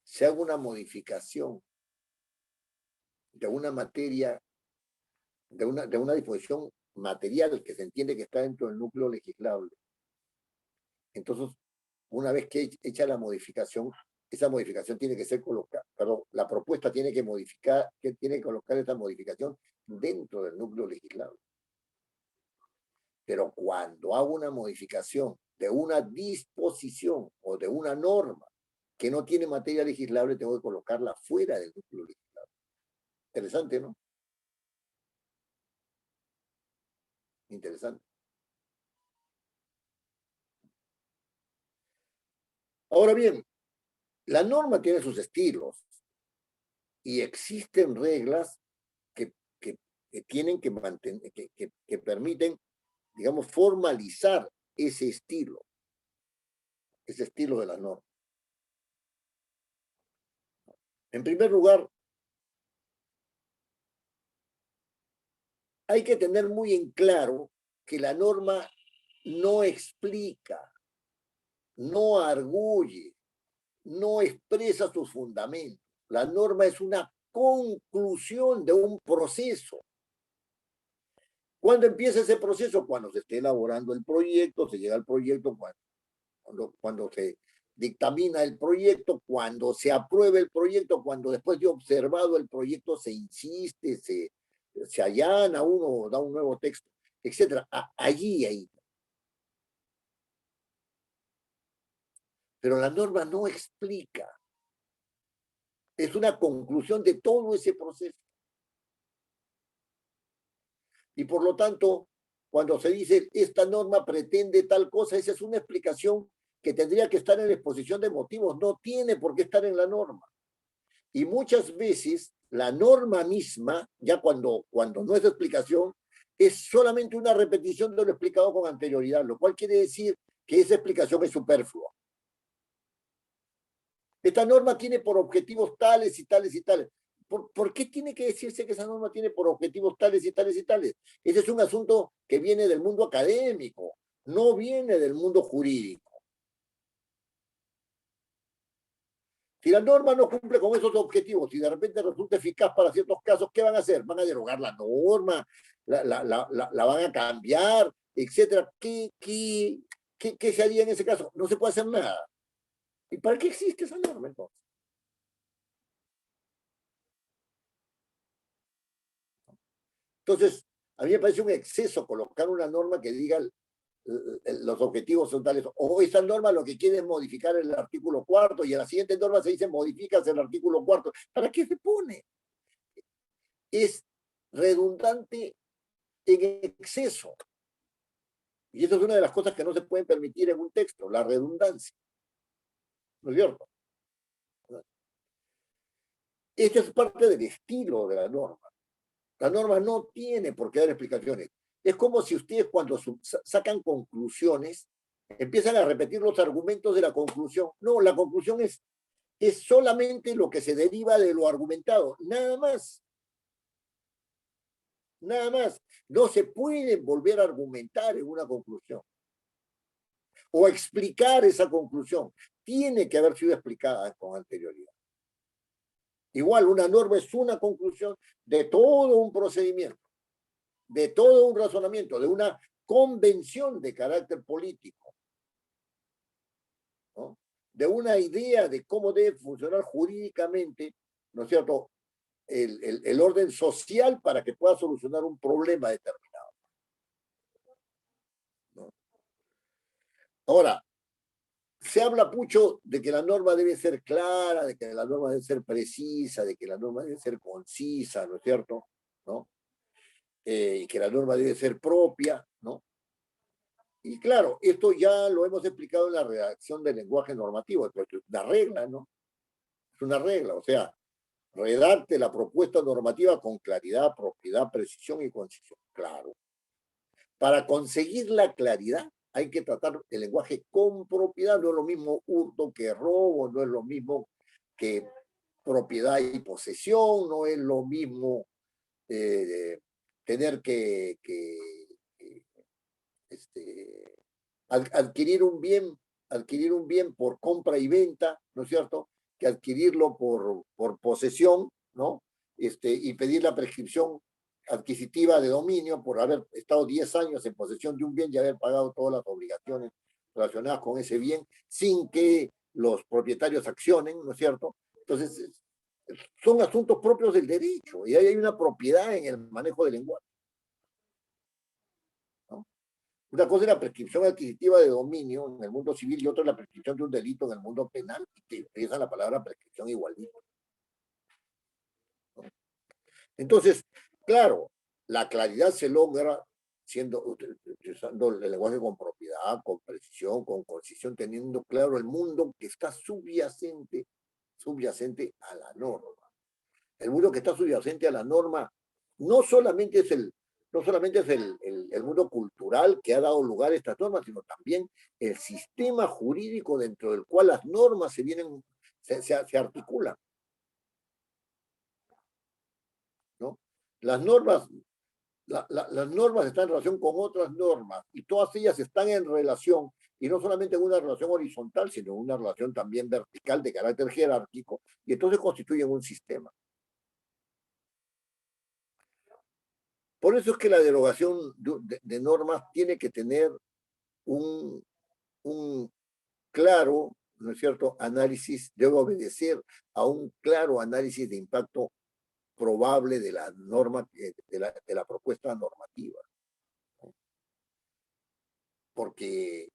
Si hago una modificación de una materia, de una disposición material que se entiende que está dentro del núcleo legislable, entonces, una vez que hecha la modificación, esa modificación tiene que ser colocada, perdón, la propuesta tiene que modificar, que tiene que colocar esta modificación dentro del núcleo legislable. Pero cuando hago una modificación de una disposición o de una norma que no tiene materia legislable, tengo que colocarla fuera del núcleo legislable. Interesante, ¿no? Interesante. Ahora bien, la norma tiene sus estilos y existen reglas que tienen que mantener, que permiten, digamos, formalizar ese estilo de la norma. En primer lugar, hay que tener muy en claro que la norma no explica, no arguye, no expresa sus fundamentos. La norma es una conclusión de un proceso. ¿Cuándo empieza ese proceso? Cuando se esté elaborando el proyecto, se llega al proyecto, cuando se dictamina el proyecto, cuando se apruebe el proyecto, cuando después de observado el proyecto se insiste, se allana uno, da un nuevo texto, etcétera. Ahí. Pero la norma no explica. Es una conclusión de todo ese proceso. Y por lo tanto, cuando se dice esta norma pretende tal cosa, esa es una explicación que tendría que estar en la exposición de motivos, no tiene por qué estar en la norma. Y muchas veces la norma misma, ya cuando no es explicación, es solamente una repetición de lo explicado con anterioridad, lo cual quiere decir que esa explicación es superflua. Esta norma tiene por objetivos tales y tales y tales. ¿Por qué tiene que decirse que esa norma tiene por objetivos tales y tales y tales? Ese es un asunto que viene del mundo académico, no viene del mundo jurídico. Si la norma no cumple con esos objetivos y de repente resulta eficaz para ciertos casos, ¿qué van a hacer? Van a derogar la norma, la van a cambiar, etcétera. ¿Qué se haría en ese caso? No se puede hacer nada. ¿Y para qué existe esa norma entonces? Entonces, a mí me parece un exceso colocar una norma que diga los objetivos son tales, o esa norma lo que quiere es modificar el artículo cuarto y en la siguiente norma se dice modificas el artículo cuarto. ¿Para qué se pone? Es redundante en exceso. Y eso es una de las cosas que no se pueden permitir en un texto, la redundancia. ¿No es cierto? Esto es parte del estilo de la norma. La norma no tiene por qué dar explicaciones. Es como si ustedes cuando sacan conclusiones empiezan a repetir los argumentos de la conclusión. No, la conclusión es solamente lo que se deriva de lo argumentado, nada más. Nada más. No se puede volver a argumentar en una conclusión o explicar esa conclusión. Tiene que haber sido explicada con anterioridad. Igual, una norma es una conclusión de todo un procedimiento, de todo un razonamiento, de una convención de carácter político, ¿no? De una idea de cómo debe funcionar jurídicamente, ¿no es cierto?, el orden social para que pueda solucionar un problema determinado, ¿no? Ahora, se habla mucho de que la norma debe ser clara, de que la norma debe ser precisa, de que la norma debe ser concisa, ¿no es cierto? ¿No? Y que la norma debe ser propia, ¿no? Y claro, esto ya lo hemos explicado en la redacción del lenguaje normativo, es una regla, ¿no? Es una regla, o sea, redacte la propuesta normativa con claridad, propiedad, precisión y concisión. Claro. Para conseguir la claridad hay que tratar el lenguaje con propiedad, no es lo mismo hurto que robo, no es lo mismo que propiedad y posesión, no es lo mismo tener este, adquirir un bien por compra y venta, ¿no es cierto? Que adquirirlo por posesión, ¿no? Y pedir la prescripción adquisitiva de dominio por haber estado 10 años en posesión de un bien y haber pagado todas las obligaciones relacionadas con ese bien sin que los propietarios accionen, ¿no es cierto? Entonces, son asuntos propios del derecho y ahí hay una propiedad en el manejo del lenguaje, ¿no? Una cosa es la prescripción adquisitiva de dominio en el mundo civil y otra es la prescripción de un delito en el mundo penal, que utiliza la palabra prescripción igualita, ¿no? Entonces, claro, la claridad se logra utilizando el lenguaje con propiedad, con precisión, con concisión, teniendo claro el mundo que está subyacente a la norma. El mundo que está subyacente a la norma no solamente es el mundo cultural que ha dado lugar a estas normas, sino también el sistema jurídico dentro del cual las normas se articulan, ¿no? Las normas, las normas están en relación con otras normas y todas ellas están en relación, y no solamente en una relación horizontal, sino en una relación también vertical de carácter jerárquico, y entonces constituyen un sistema. Por eso es que la derogación de normas tiene que tener un, un claro, ¿no es cierto?, análisis, debe obedecer a un claro análisis de impacto probable de la norma, de la propuesta normativa, ¿no? Porque,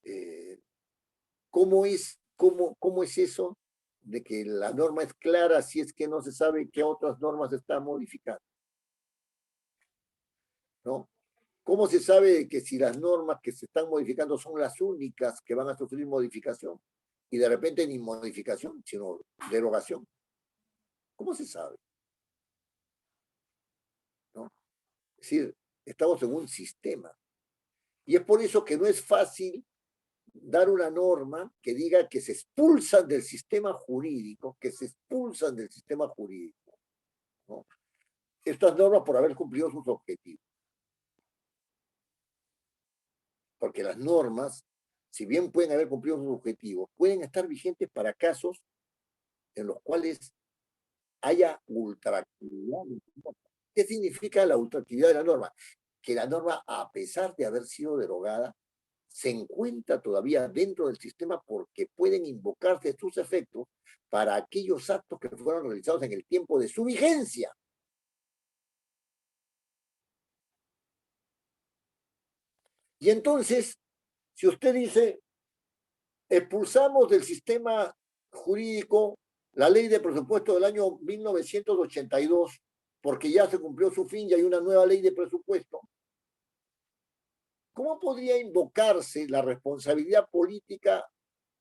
eh, cómo es eso de que la norma es clara si es que no se sabe qué otras normas están modificando, ¿no? ¿Cómo se sabe que si las normas que se están modificando son las únicas que van a sufrir modificación? Y de repente ni modificación, sino derogación. ¿Cómo se sabe? ¿No? Es decir, estamos en un sistema. Y es por eso que no es fácil dar una norma que diga que se expulsan del sistema jurídico, que se expulsan del sistema jurídico, ¿no? Estas normas por haber cumplido sus objetivos. Porque las normas si bien pueden haber cumplido sus objetivos, pueden estar vigentes para casos en los cuales haya ultraactividad. ¿Qué significa la ultraactividad de la norma? Que la norma, a pesar de haber sido derogada, se encuentra todavía dentro del sistema porque pueden invocarse sus efectos para aquellos actos que fueron realizados en el tiempo de su vigencia. Y entonces, si usted dice, expulsamos del sistema jurídico la ley de presupuesto del año 1982 porque ya se cumplió su fin y hay una nueva ley de presupuesto, ¿cómo podría invocarse la responsabilidad política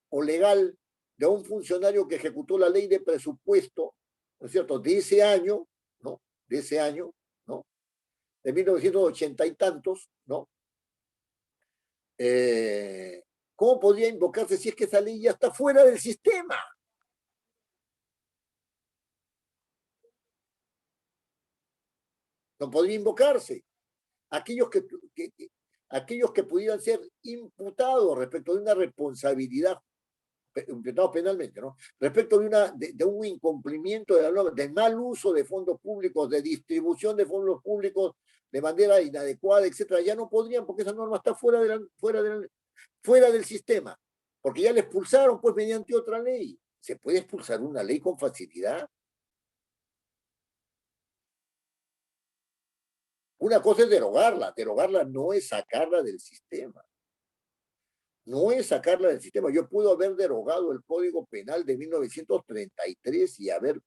o legal de un funcionario que ejecutó la ley de presupuesto, ¿no es cierto?, de ese año, ¿no? De ese año, ¿no? De 1980 y tantos, ¿no? ¿Cómo podría invocarse si es que esa ley ya está fuera del sistema? No podría invocarse. Aquellos aquellos que pudieran ser imputados respecto de una responsabilidad, imputados penalmente, ¿no? Respecto de un incumplimiento de la norma, de mal uso de fondos públicos, de distribución de fondos públicos de manera inadecuada, etcétera, ya no podrían porque esa norma está fuera del sistema, porque ya la expulsaron pues mediante otra ley. ¿Se puede expulsar una ley con facilidad? Una cosa es derogarla no es sacarla del sistema. No es sacarla del sistema. Yo puedo haber derogado el Código Penal de 1933 y haber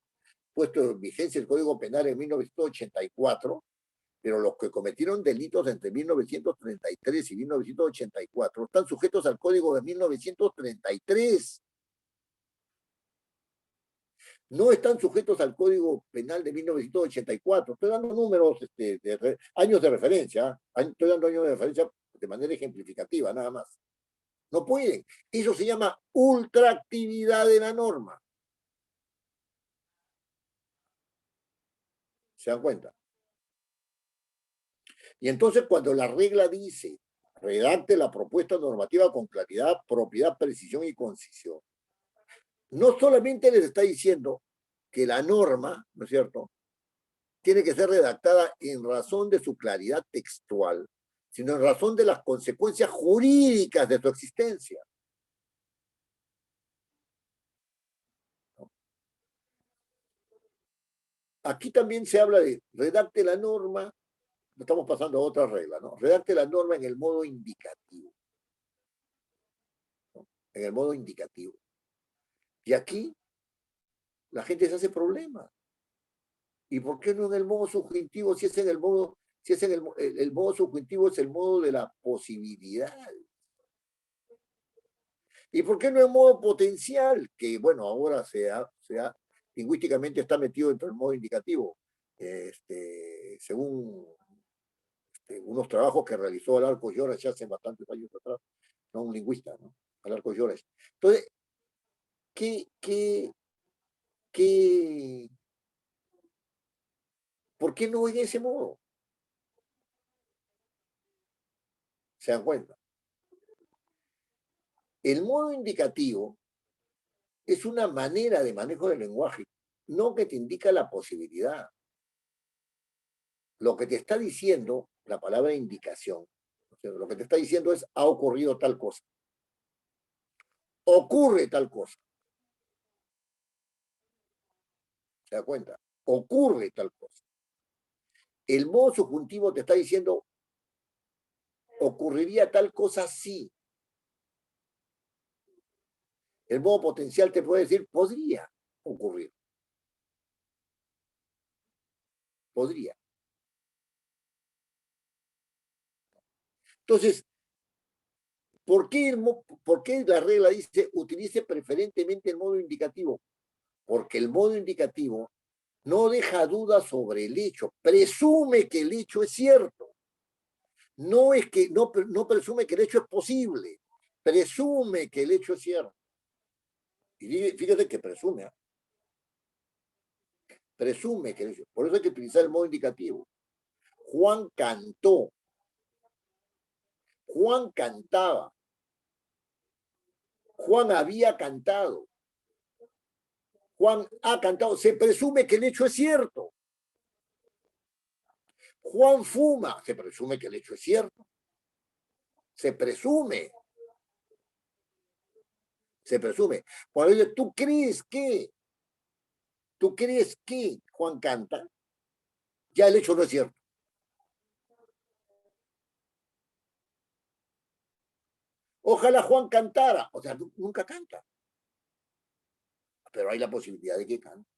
puesto en vigencia el Código Penal en 1984, pero los que cometieron delitos entre 1933 y 1984 están sujetos al Código de 1933. No están sujetos al Código Penal de 1984. Estoy dando números, años de referencia, estoy dando años de referencia de manera ejemplificativa, nada más. No pueden. Eso se llama ultraactividad de la norma. ¿Se dan cuenta? Y entonces cuando la regla dice, redacte la propuesta normativa con claridad, propiedad, precisión y concisión, no solamente les está diciendo que la norma, ¿no es cierto?, tiene que ser redactada en razón de su claridad textual, sino en razón de las consecuencias jurídicas de su existencia. Aquí también se habla de redacte la norma, estamos pasando a otra regla, ¿no? Redacte la norma en el modo indicativo, ¿no? En el modo indicativo. Y aquí la gente se hace problema. ¿Y por qué no en el modo subjuntivo si es en el modo, si es en el modo subjuntivo es el modo de la posibilidad? ¿Y por qué no en modo potencial? Que bueno, ahora lingüísticamente está metido dentro del modo indicativo. Según unos trabajos que realizó Alarco Lloras ya hace bastantes años atrás, no un lingüista, ¿no? Alarco Lloras. Entonces, ¿qué, qué, qué, ¿por qué no en ese modo? ¿Se dan cuenta? El modo indicativo es una manera de manejo del lenguaje, no que te indica la posibilidad. Lo que te está diciendo, la palabra indicación, o sea, lo que te está diciendo es, ha ocurrido tal cosa. Ocurre tal cosa. ¿Se da cuenta? Ocurre tal cosa. El modo subjuntivo te está diciendo, ocurriría tal cosa sí. El modo potencial te puede decir, podría ocurrir. Podría. Entonces, ¿por qué la regla dice utilice preferentemente el modo indicativo? Porque el modo indicativo no deja dudas sobre el hecho, presume que el hecho es cierto. No es que no presume que el hecho es posible, presume que el hecho es cierto. Y fíjate que presume, ¿eh? Presume que el hecho. Por eso hay que utilizar el modo indicativo. Juan cantó, Juan cantaba, Juan había cantado. Juan ha cantado. Se presume que el hecho es cierto. Juan fuma. Se presume que el hecho es cierto. Se presume. Se presume. Por ello, tú crees que Juan canta? Ya el hecho no es cierto. Ojalá Juan cantara. O sea, nunca canta. Pero hay la posibilidad de que cante.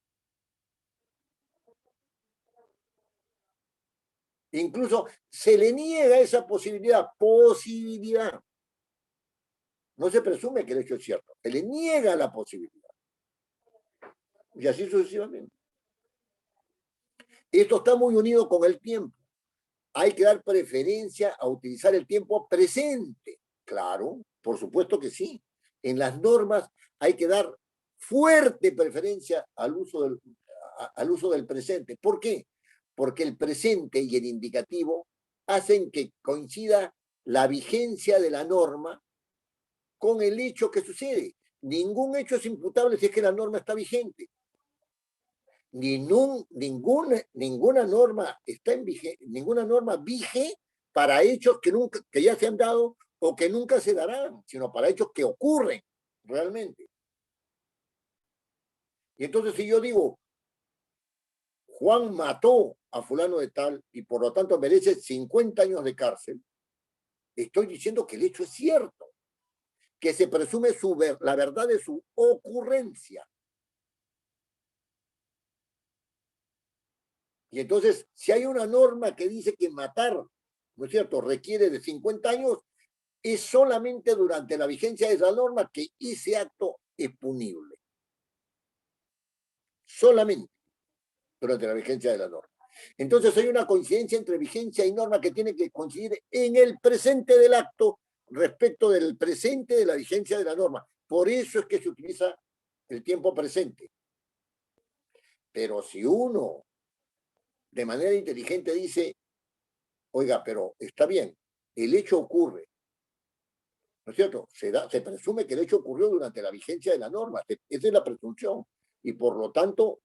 Incluso se le niega esa posibilidad. Posibilidad. No se presume que el hecho es cierto. Se le niega la posibilidad. Y así sucesivamente. Esto está muy unido con el tiempo. Hay que dar preferencia a utilizar el tiempo presente. Claro, por supuesto que sí. En las normas hay que dar fuerte preferencia al uso del presente. ¿Por qué? Porque el presente y el indicativo hacen que coincida la vigencia de la norma con el hecho que sucede. Ningún hecho es imputable si es que la norma está vigente. Ninguna norma está en ninguna norma vige para hechos que ya se han dado o que nunca se darán, sino para hechos que ocurren realmente. Y entonces si yo digo, Juan mató a fulano de tal y por lo tanto merece 50 años de cárcel, estoy diciendo que el hecho es cierto, que se presume la verdad de su ocurrencia. Y entonces, si hay una norma que dice que matar, ¿no es cierto?, requiere de 50 años, es solamente durante la vigencia de esa norma que ese acto es punible. Solamente durante la vigencia de la norma. Entonces hay una coincidencia entre vigencia y norma que tiene que coincidir en el presente del acto respecto del presente de la vigencia de la norma. Por eso es que se utiliza el tiempo presente. Pero si uno de manera inteligente dice, oiga, pero está bien, el hecho ocurre, ¿no es cierto? Se presume que el hecho ocurrió durante la vigencia de la norma. Esa es la presunción. Y por lo tanto,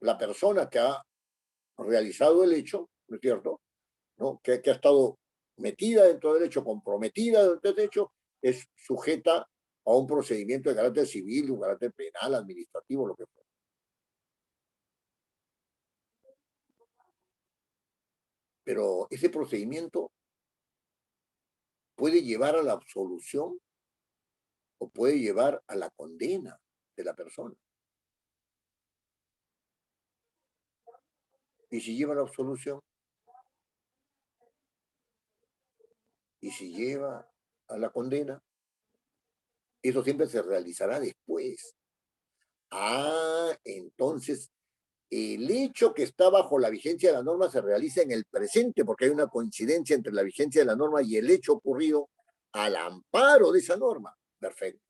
la persona que ha realizado el hecho, ¿no es cierto?, ¿no?, que ha estado metida dentro del hecho, comprometida dentro del hecho, es sujeta a un procedimiento de carácter civil, un carácter penal, administrativo, lo que fuera. Pero ese procedimiento puede llevar a la absolución o puede llevar a la condena de la persona. Y si lleva a la absolución, y si lleva a la condena, eso siempre se realizará después. Entonces el hecho que está bajo la vigencia de la norma se realiza en el presente, porque hay una coincidencia entre la vigencia de la norma y el hecho ocurrido al amparo de esa norma. Perfecto.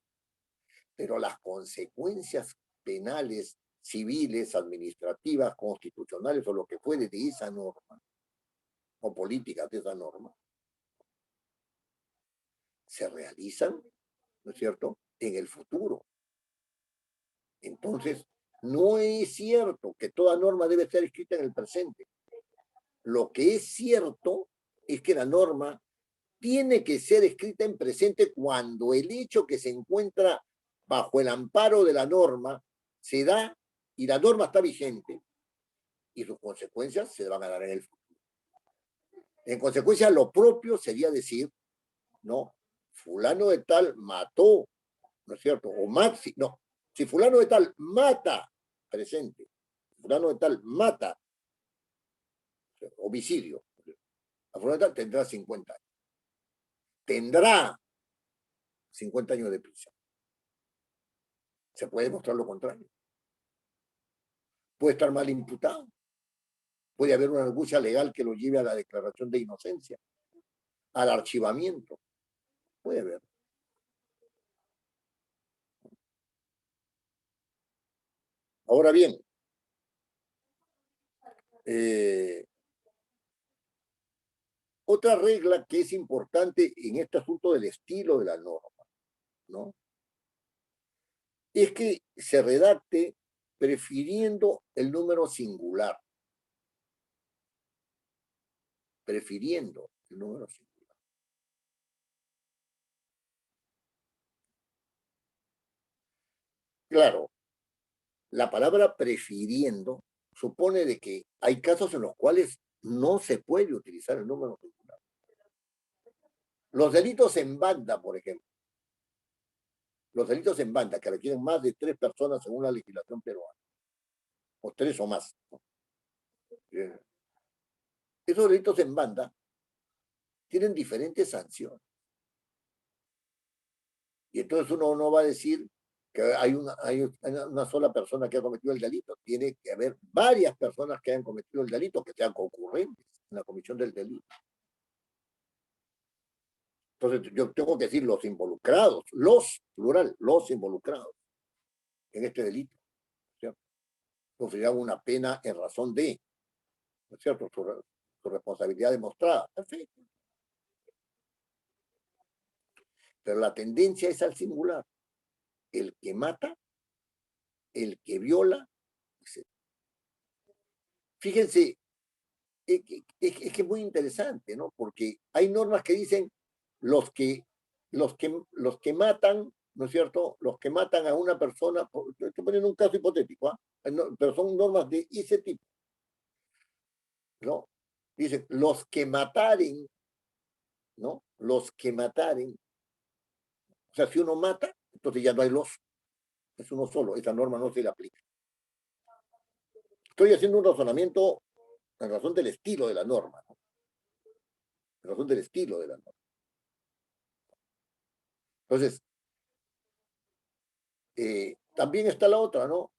Pero las consecuencias penales, civiles, administrativas, constitucionales o lo que fuere de esa norma, o políticas de esa norma, se realizan, ¿no es cierto?, en el futuro. Entonces, no es cierto que toda norma debe estar escrita en el presente. Lo que es cierto es que la norma tiene que ser escrita en presente cuando el hecho que se encuentra bajo el amparo de la norma se da y la norma está vigente y sus consecuencias se van a dar en el futuro. En consecuencia, lo propio sería decir, no, fulano de tal mató, ¿no es cierto? O Maxi, no, si fulano de tal mata, presente, fulano de tal mata, homicidio, a fulano de tal tendrá 50 años. Tendrá 50 años de prisión. Se puede demostrar lo contrario. Puede estar mal imputado. Puede haber una argucia legal que lo lleve a la declaración de inocencia, al archivamiento. Puede haber. Ahora bien, otra regla que es importante en este asunto del estilo de la norma, ¿no?, es que se redacte prefiriendo el número singular. Prefiriendo el número singular. Claro, la palabra prefiriendo supone de que hay casos en los cuales no se puede utilizar el número singular. Los delitos en banda, por ejemplo. Los delitos en banda que requieren más de 3 personas según la legislación peruana. O 3 o más. Esos delitos en banda tienen diferentes sanciones. Y entonces uno no va a decir que hay una sola persona que ha cometido el delito. Tiene que haber varias personas que hayan cometido el delito, que sean concurrentes en la comisión del delito. Entonces yo tengo que decir los involucrados, plural, los involucrados en este delito, ¿cierto? Sufrirán una pena en razón de, ¿no es cierto?, su responsabilidad demostrada. Perfecto. Pero la tendencia es al singular. El que mata, el que viola, etc. Fíjense, es que es muy interesante, ¿no? Porque hay normas que dicen los que matan, ¿no es cierto? Los que matan a una persona, estoy poniendo un caso hipotético, ¿ah? No, pero son normas de ese tipo, ¿no? Dicen, los que mataren, ¿no? Los que mataren. O sea, si uno mata, entonces ya no hay los, es uno solo, esa norma no se le aplica. Estoy haciendo un razonamiento en razón del estilo de la norma, ¿no? En razón del estilo de la norma. Entonces, también está la otra, ¿no?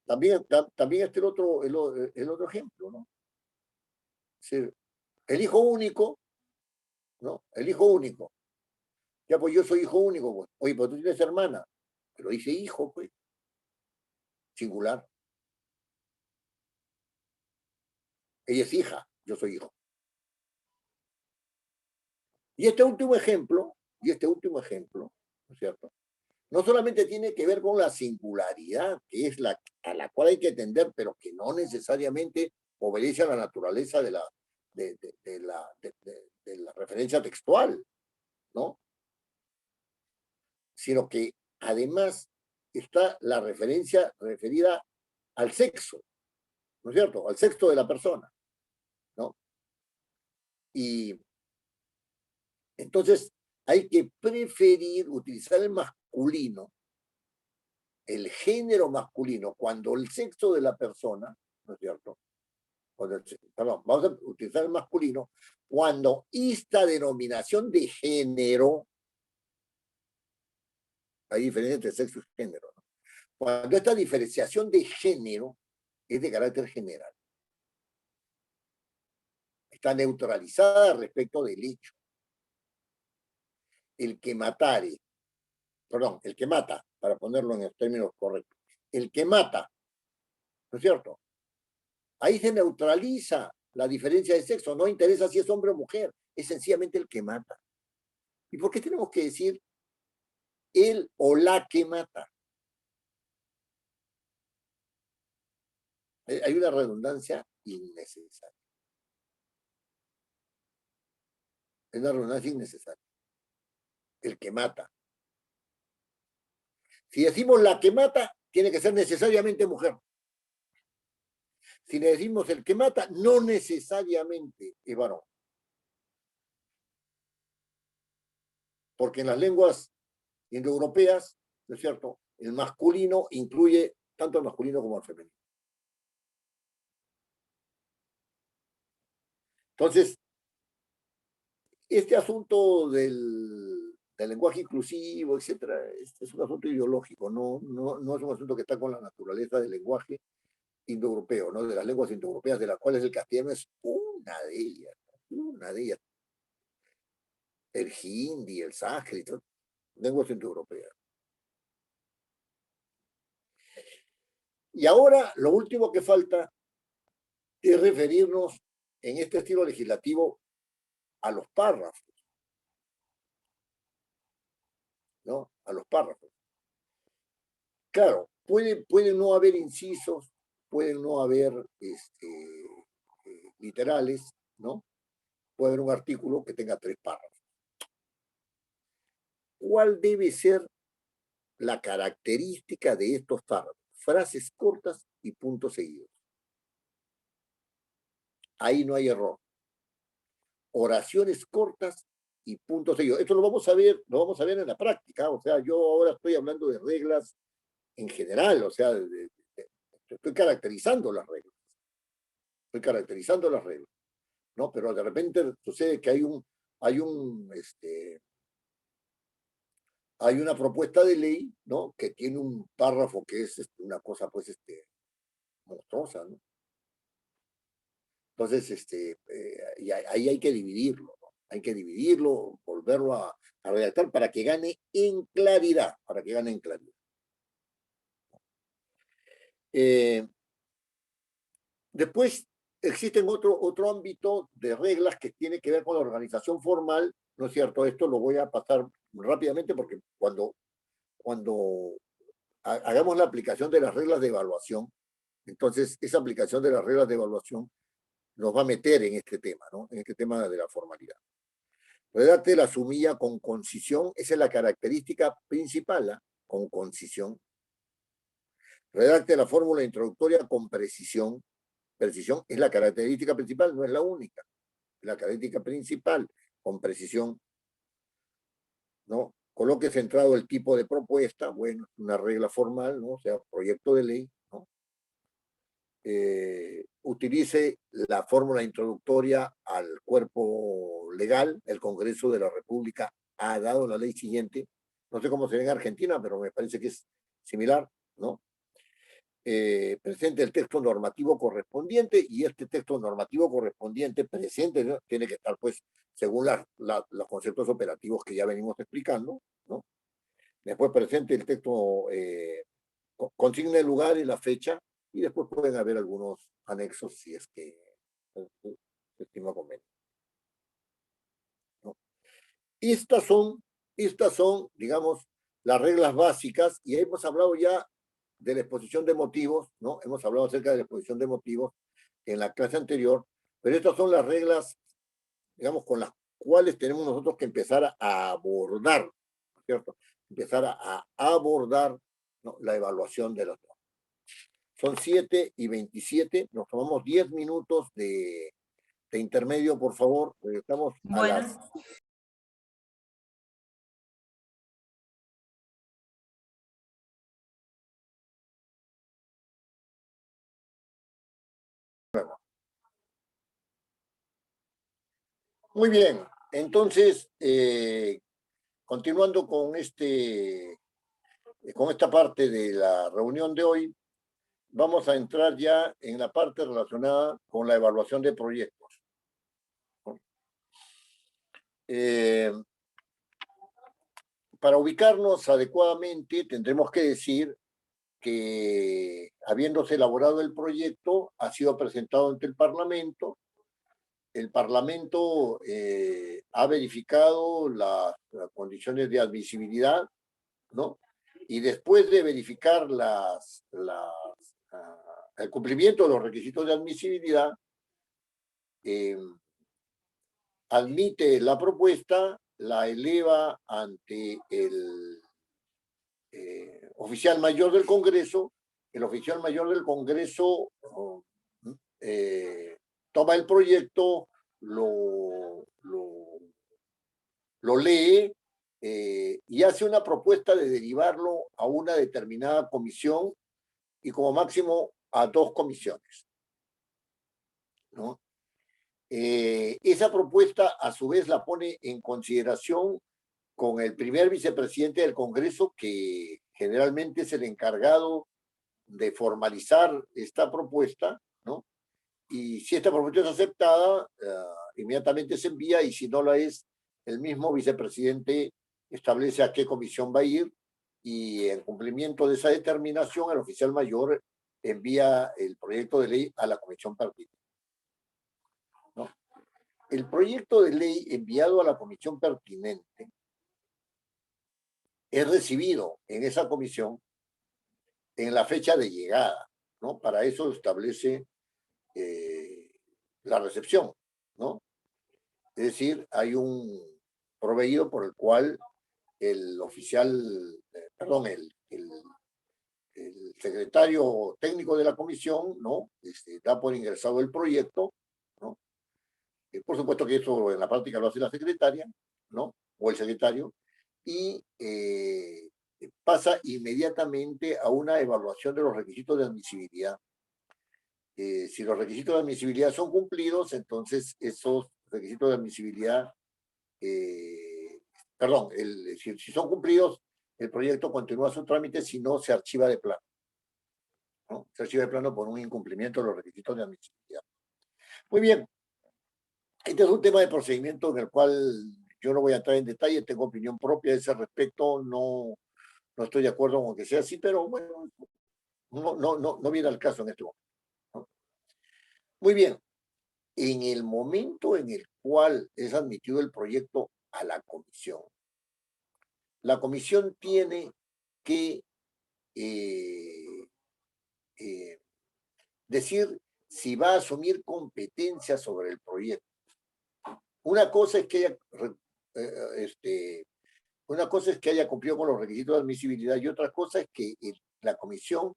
También está el otro ejemplo, ¿no? Es decir, el hijo único, ¿no? El hijo único. Ya, pues yo soy hijo único, pues. Oye, pues tú tienes hermana. Pero dice hijo, pues. Singular. Ella es hija, yo soy hijo. Y este último ejemplo, ¿no es cierto? No solamente tiene que ver con la singularidad, que es a la cual hay que atender, pero que no necesariamente obedece a la naturaleza de la referencia textual, ¿no? Sino que además está la referencia referida al sexo, ¿no es cierto? Al sexo de la persona, ¿no? Y entonces hay que preferir utilizar el masculino, el género masculino, cuando el sexo de la persona, ¿no es cierto? Perdón, vamos a utilizar el masculino cuando esta denominación de género, hay diferencia entre sexo y género, ¿no? Cuando esta diferenciación de género es de carácter general, está neutralizada respecto del hecho. El que matare, perdón, el que mata, para ponerlo en los términos correctos, el que mata, ¿no es cierto? Ahí se neutraliza la diferencia de sexo, no interesa si es hombre o mujer, es sencillamente el que mata. ¿Y por qué tenemos que decir el o la que mata? Hay una redundancia innecesaria. Es una redundancia innecesaria. El que mata. Si decimos la que mata, tiene que ser necesariamente mujer. Si le decimos el que mata, no necesariamente es varón. Porque en las lenguas indoeuropeas, ¿no es cierto?, el masculino incluye tanto el masculino como el femenino. Entonces, este asunto del lenguaje inclusivo, etcétera, es un asunto ideológico, no es un asunto que está con la naturaleza del lenguaje indoeuropeo, ¿no? De las lenguas indoeuropeas, de las cuales el castellano es una de ellas. El hindi, el sánscrito, lenguas indoeuropeas. Y ahora lo último que falta es referirnos en este estilo legislativo a los párrafos, ¿no? a los párrafos. Claro, pueden no haber incisos, pueden no haber literales, ¿no? Puede haber un artículo que tenga 3 párrafos. ¿Cuál debe ser la característica de estos párrafos? Frases cortas y puntos seguidos. Ahí no hay error. Oraciones cortas y puntos seguidos. Esto lo vamos a ver en la práctica. O sea, yo ahora estoy hablando de reglas en general, o sea, estoy caracterizando las reglas. Estoy caracterizando las reglas, ¿no? Pero de repente sucede que hay una propuesta de ley, ¿no? Que tiene un párrafo que es una cosa, pues, monstruosa, ¿no? Entonces, y ahí hay que dividirlo, ¿no? Hay que dividirlo, volverlo a redactar para que gane en claridad, para que gane en claridad. Después existen otro ámbito de reglas que tiene que ver con la organización formal, ¿no es cierto? Esto lo voy a pasar rápidamente porque cuando hagamos la aplicación de las reglas de evaluación, entonces esa aplicación de las reglas de evaluación nos va a meter en este tema, ¿no? En este tema de la formalidad. Redacte la sumilla con concisión, esa es la característica principal, ¿eh? Con concisión. Redacte la fórmula introductoria con precisión. Precisión es la característica principal, no es la única. Es la característica principal, con precisión, ¿no? Coloque centrado el tipo de propuesta, bueno, una regla formal, ¿no? O sea, proyecto de ley, ¿no? Utilice la fórmula introductoria al cuerpo legal. El Congreso de la República ha dado la ley siguiente. No sé cómo se ve en Argentina, pero me parece que es similar, ¿no? Presente el texto normativo correspondiente y este texto normativo correspondiente presente, ¿no? Tiene que estar, pues, según los conceptos operativos que ya venimos explicando, ¿no? Después presente el texto, consigne el lugar y la fecha, y después pueden haber algunos anexos si es que se estima conveniente, ¿no? Estas son, digamos, las reglas básicas, y hemos hablado ya de la exposición de motivos, ¿no? Hemos hablado acerca de la exposición de motivos en la clase anterior, pero estas son las reglas, digamos, con las cuales tenemos nosotros que empezar a abordar, ¿cierto? Empezar a abordar, ¿no? La evaluación de los dos. Son 7:27, nos tomamos 10 minutos de intermedio, por favor, estamos a las... Bueno, Muy bien, entonces, continuando con esta parte de la reunión de hoy, vamos a entrar ya en la parte relacionada con la evaluación de proyectos, ¿no? Para ubicarnos adecuadamente, tendremos que decir que, habiéndose elaborado el proyecto, ha sido presentado ante el Parlamento ha verificado las condiciones de admisibilidad, ¿no? Y después de verificar el cumplimiento de los requisitos de admisibilidad, eh, admite la propuesta, la eleva ante el oficial mayor del Congreso. El oficial mayor del Congreso toma el proyecto, lo lee y hace una propuesta de derivarlo a una determinada comisión y como máximo a 2 comisiones, ¿no? Esa propuesta a su vez la pone en consideración con el primer vicepresidente del Congreso, que generalmente es el encargado de formalizar esta propuesta, ¿no? Y si esta propuesta es aceptada, inmediatamente se envía, y si no la es, el mismo vicepresidente establece a qué comisión va a ir, y en cumplimiento de esa determinación, el oficial mayor envía el proyecto de ley a la comisión pertinente, ¿no? El proyecto de ley enviado a la comisión pertinente es recibido en esa comisión en la fecha de llegada, ¿no? Para eso establece la recepción, ¿no? Es decir, hay un proveído por el cual el oficial, perdón, el secretario técnico de la comisión, ¿no? Da por ingresado el proyecto, ¿no? Por supuesto que eso en la práctica lo hace la secretaria, ¿no? O el secretario, y pasa inmediatamente a una evaluación de los requisitos de admisibilidad. Si los requisitos de admisibilidad son cumplidos, entonces esos requisitos de admisibilidad, perdón, si son cumplidos, el proyecto continúa su trámite, si no, se archiva de plano, ¿no? Se archiva de plano por un incumplimiento de los requisitos de admisibilidad. Muy bien, este es un tema de procedimiento en el cual yo no voy a entrar en detalle, tengo opinión propia a ese respecto, no estoy de acuerdo con que sea así, pero bueno, no viene al caso en este momento, ¿no? Muy bien, en el momento en el cual es admitido el proyecto a la comisión tiene que eh, eh, decir si va a asumir competencia sobre el proyecto. Una cosa es que haya, una cosa es que haya cumplido con los requisitos de admisibilidad y otra cosa es que la comisión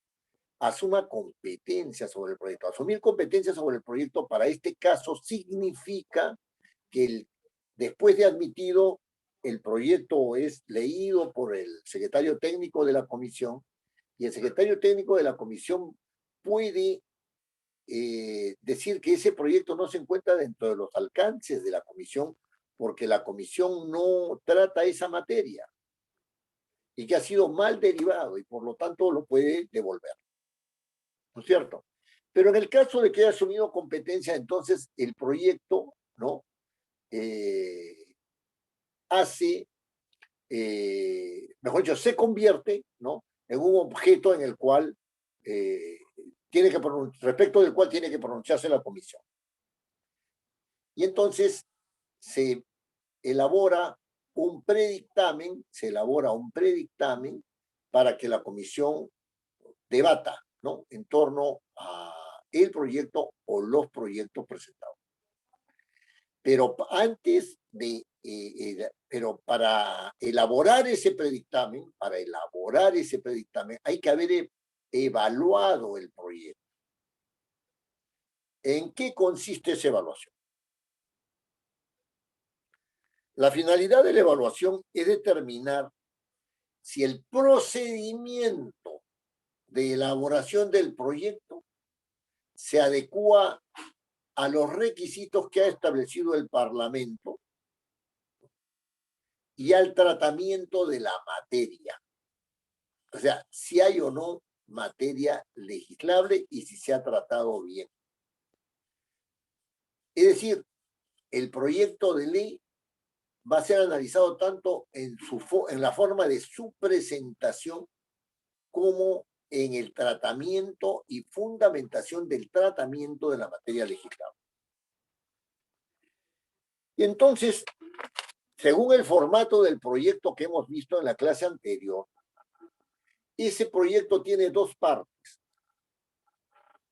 asuma competencia sobre el proyecto. Asumir competencia sobre el proyecto para este caso significa que después de admitido, el proyecto es leído por el secretario técnico de la comisión y el secretario técnico de la comisión puede decir que ese proyecto no se encuentra dentro de los alcances de la comisión porque la comisión no trata esa materia y que ha sido mal derivado y por lo tanto lo puede devolver, ¿no es cierto? Pero en el caso de que haya asumido competencia, entonces el proyecto, ¿no? Hace, mejor dicho, se convierte, ¿no? En un objeto en el cual respecto del cual tiene que pronunciarse la comisión. Y entonces se elabora se elabora un predictamen para que la comisión debata, ¿no? En torno a el proyecto o los proyectos presentados. Pero antes de, pero para elaborar ese predictamen, hay que haber evaluado el proyecto. ¿En qué consiste esa evaluación? La finalidad de la evaluación es determinar si el procedimiento de elaboración del proyecto se adecua a los requisitos que ha establecido el Parlamento y al tratamiento de la materia. O sea, si hay o no materia legislable y si se ha tratado bien. Es decir, el proyecto de ley va a ser analizado tanto en la forma de su presentación como en el tratamiento y fundamentación del tratamiento de la materia legislable. Y entonces, según el formato del proyecto que hemos visto en la clase anterior, ese proyecto tiene dos partes.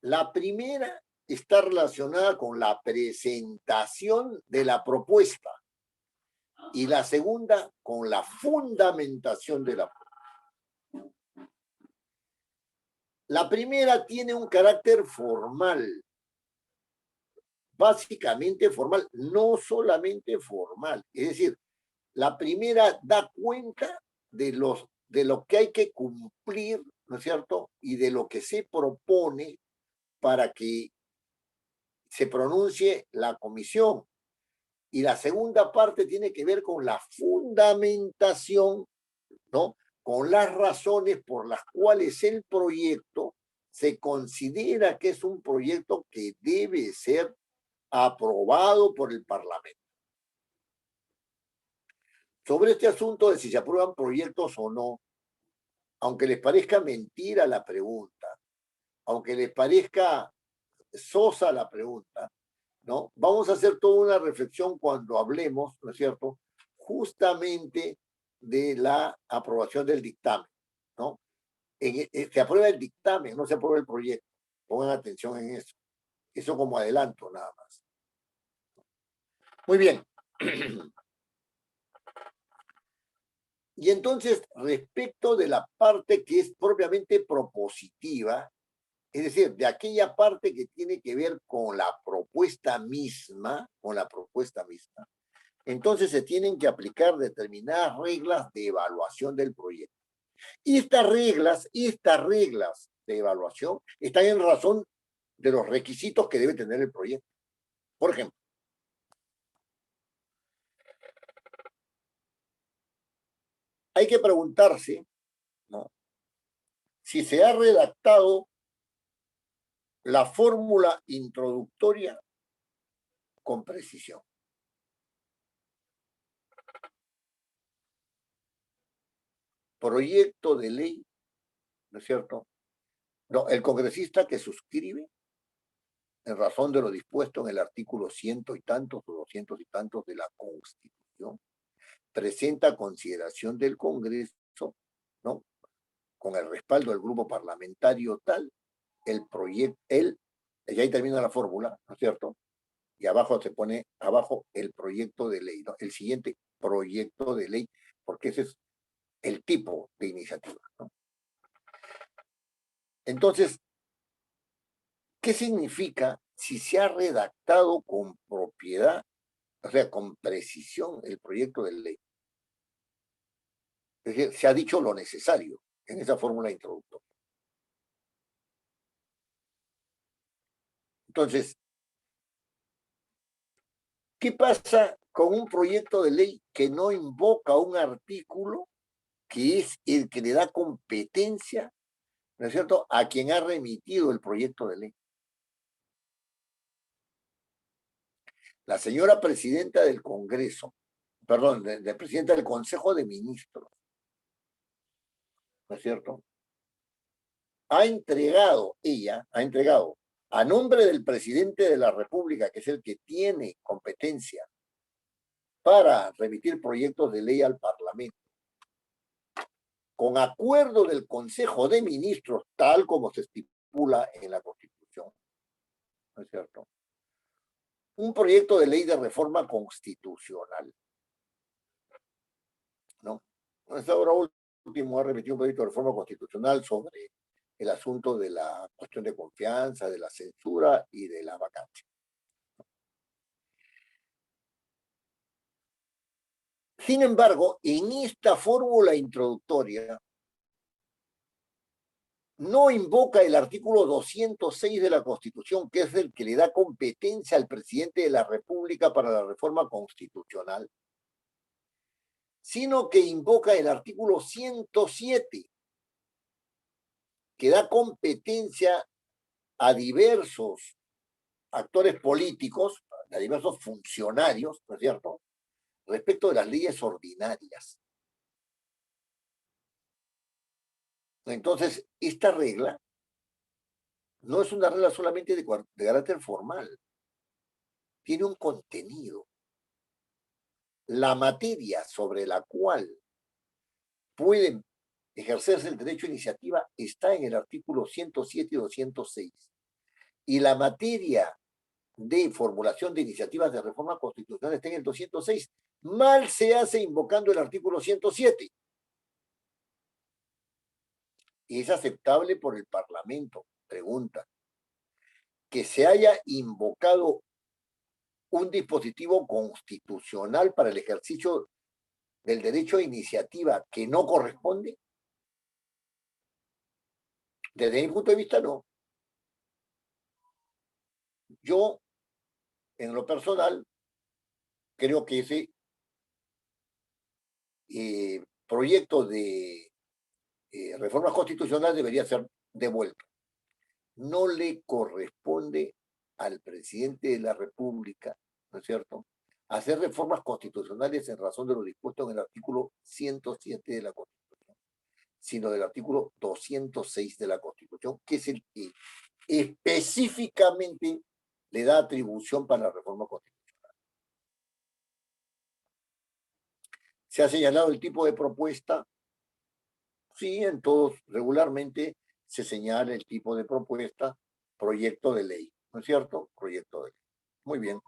La primera está relacionada con la presentación de la propuesta y la segunda con la fundamentación de la propuesta. La primera tiene un carácter formal, básicamente formal, no solamente formal. Es decir, la primera da cuenta de lo que hay que cumplir, ¿no es cierto? Y de lo que se propone para que se pronuncie la comisión. Y la segunda parte tiene que ver con la fundamentación, ¿no? Con las razones por las cuales el proyecto se considera que es un proyecto que debe ser aprobado por el Parlamento. Sobre este asunto de si se aprueban proyectos o no, aunque les parezca mentira la pregunta, aunque les parezca sosa la pregunta, ¿no? Vamos a hacer toda una reflexión cuando hablemos, ¿no es cierto?, justamente de la aprobación del dictamen, ¿no? Se aprueba el dictamen, no se aprueba el proyecto. Pongan atención en eso. Eso como adelanto nada más. Muy bien. Y entonces, respecto de la parte que es propiamente propositiva, es decir, de aquella parte que tiene que ver con la propuesta misma, entonces se tienen que aplicar determinadas reglas de evaluación del proyecto. Y estas reglas de evaluación están en razón de los requisitos que debe tener el proyecto. Por ejemplo, hay que preguntarse, ¿no?, si se ha redactado la fórmula introductoria con precisión. Proyecto de ley, ¿no es cierto? No, el congresista que suscribe, en razón de lo dispuesto en el artículo ciento y tantos o 200 y tantos de la Constitución, presenta a consideración del Congreso, ¿no?, con el respaldo del grupo parlamentario tal, el proyecto, y ahí termina la fórmula, ¿no es cierto? Y abajo se pone, abajo el proyecto de ley, ¿no?, el siguiente proyecto de ley, porque ese es el tipo de iniciativa, ¿no? Entonces, ¿qué significa si se ha redactado con propiedad, o sea, con precisión el proyecto de ley? Es decir, se ha dicho lo necesario en esa fórmula introductoria. Entonces, ¿qué pasa con un proyecto de ley que no invoca un artículo que es el que le da competencia, ¿no es cierto?, a quien ha remitido el proyecto de ley? La señora presidenta del Congreso, perdón, de presidenta del Consejo de Ministros, ¿no es cierto?, ella ha entregado a nombre del presidente de la República, que es el que tiene competencia para remitir proyectos de ley al Parlamento, con acuerdo del Consejo de Ministros, tal como se estipula en la Constitución, ¿no es cierto?, un proyecto de ley de reforma constitucional, ¿no? Hasta ahora último ha remitido un proyecto de reforma constitucional sobre el asunto de la cuestión de confianza, de la censura y de la vacancia. Sin embargo, en esta fórmula introductoria no invoca el artículo 206 de la Constitución, que es el que le da competencia al presidente de la República para la reforma constitucional, sino que invoca el artículo 107, que da competencia a diversos actores políticos, a diversos funcionarios, ¿no es cierto?, respecto de las leyes ordinarias. Entonces, esta regla no es una regla solamente de carácter formal, tiene un contenido. La materia sobre la cual puede ejercerse el derecho a iniciativa está en el artículo 107 y 206. Y la materia de formulación de iniciativas de reforma constitucional está en el 206. Mal se hace invocando el artículo 107. ¿Es aceptable por el Parlamento? Pregunta. Que se haya invocado un dispositivo constitucional para el ejercicio del derecho a iniciativa que no corresponde. Desde mi punto de vista, no. Yo, en lo personal, creo que ese proyecto de reforma constitucional debería ser devuelto. No le corresponde al presidente de la República, ¿no es cierto?, hacer reformas constitucionales en razón de lo dispuesto en el artículo 107 de la Constitución, sino del artículo 206 de la Constitución, que es el que específicamente le da atribución para la reforma constitucional. ¿Se ha señalado el tipo de propuesta? Sí, en todos regularmente se señala el tipo de propuesta, proyecto de ley, ¿no es cierto? Proyecto de ley. Muy bien.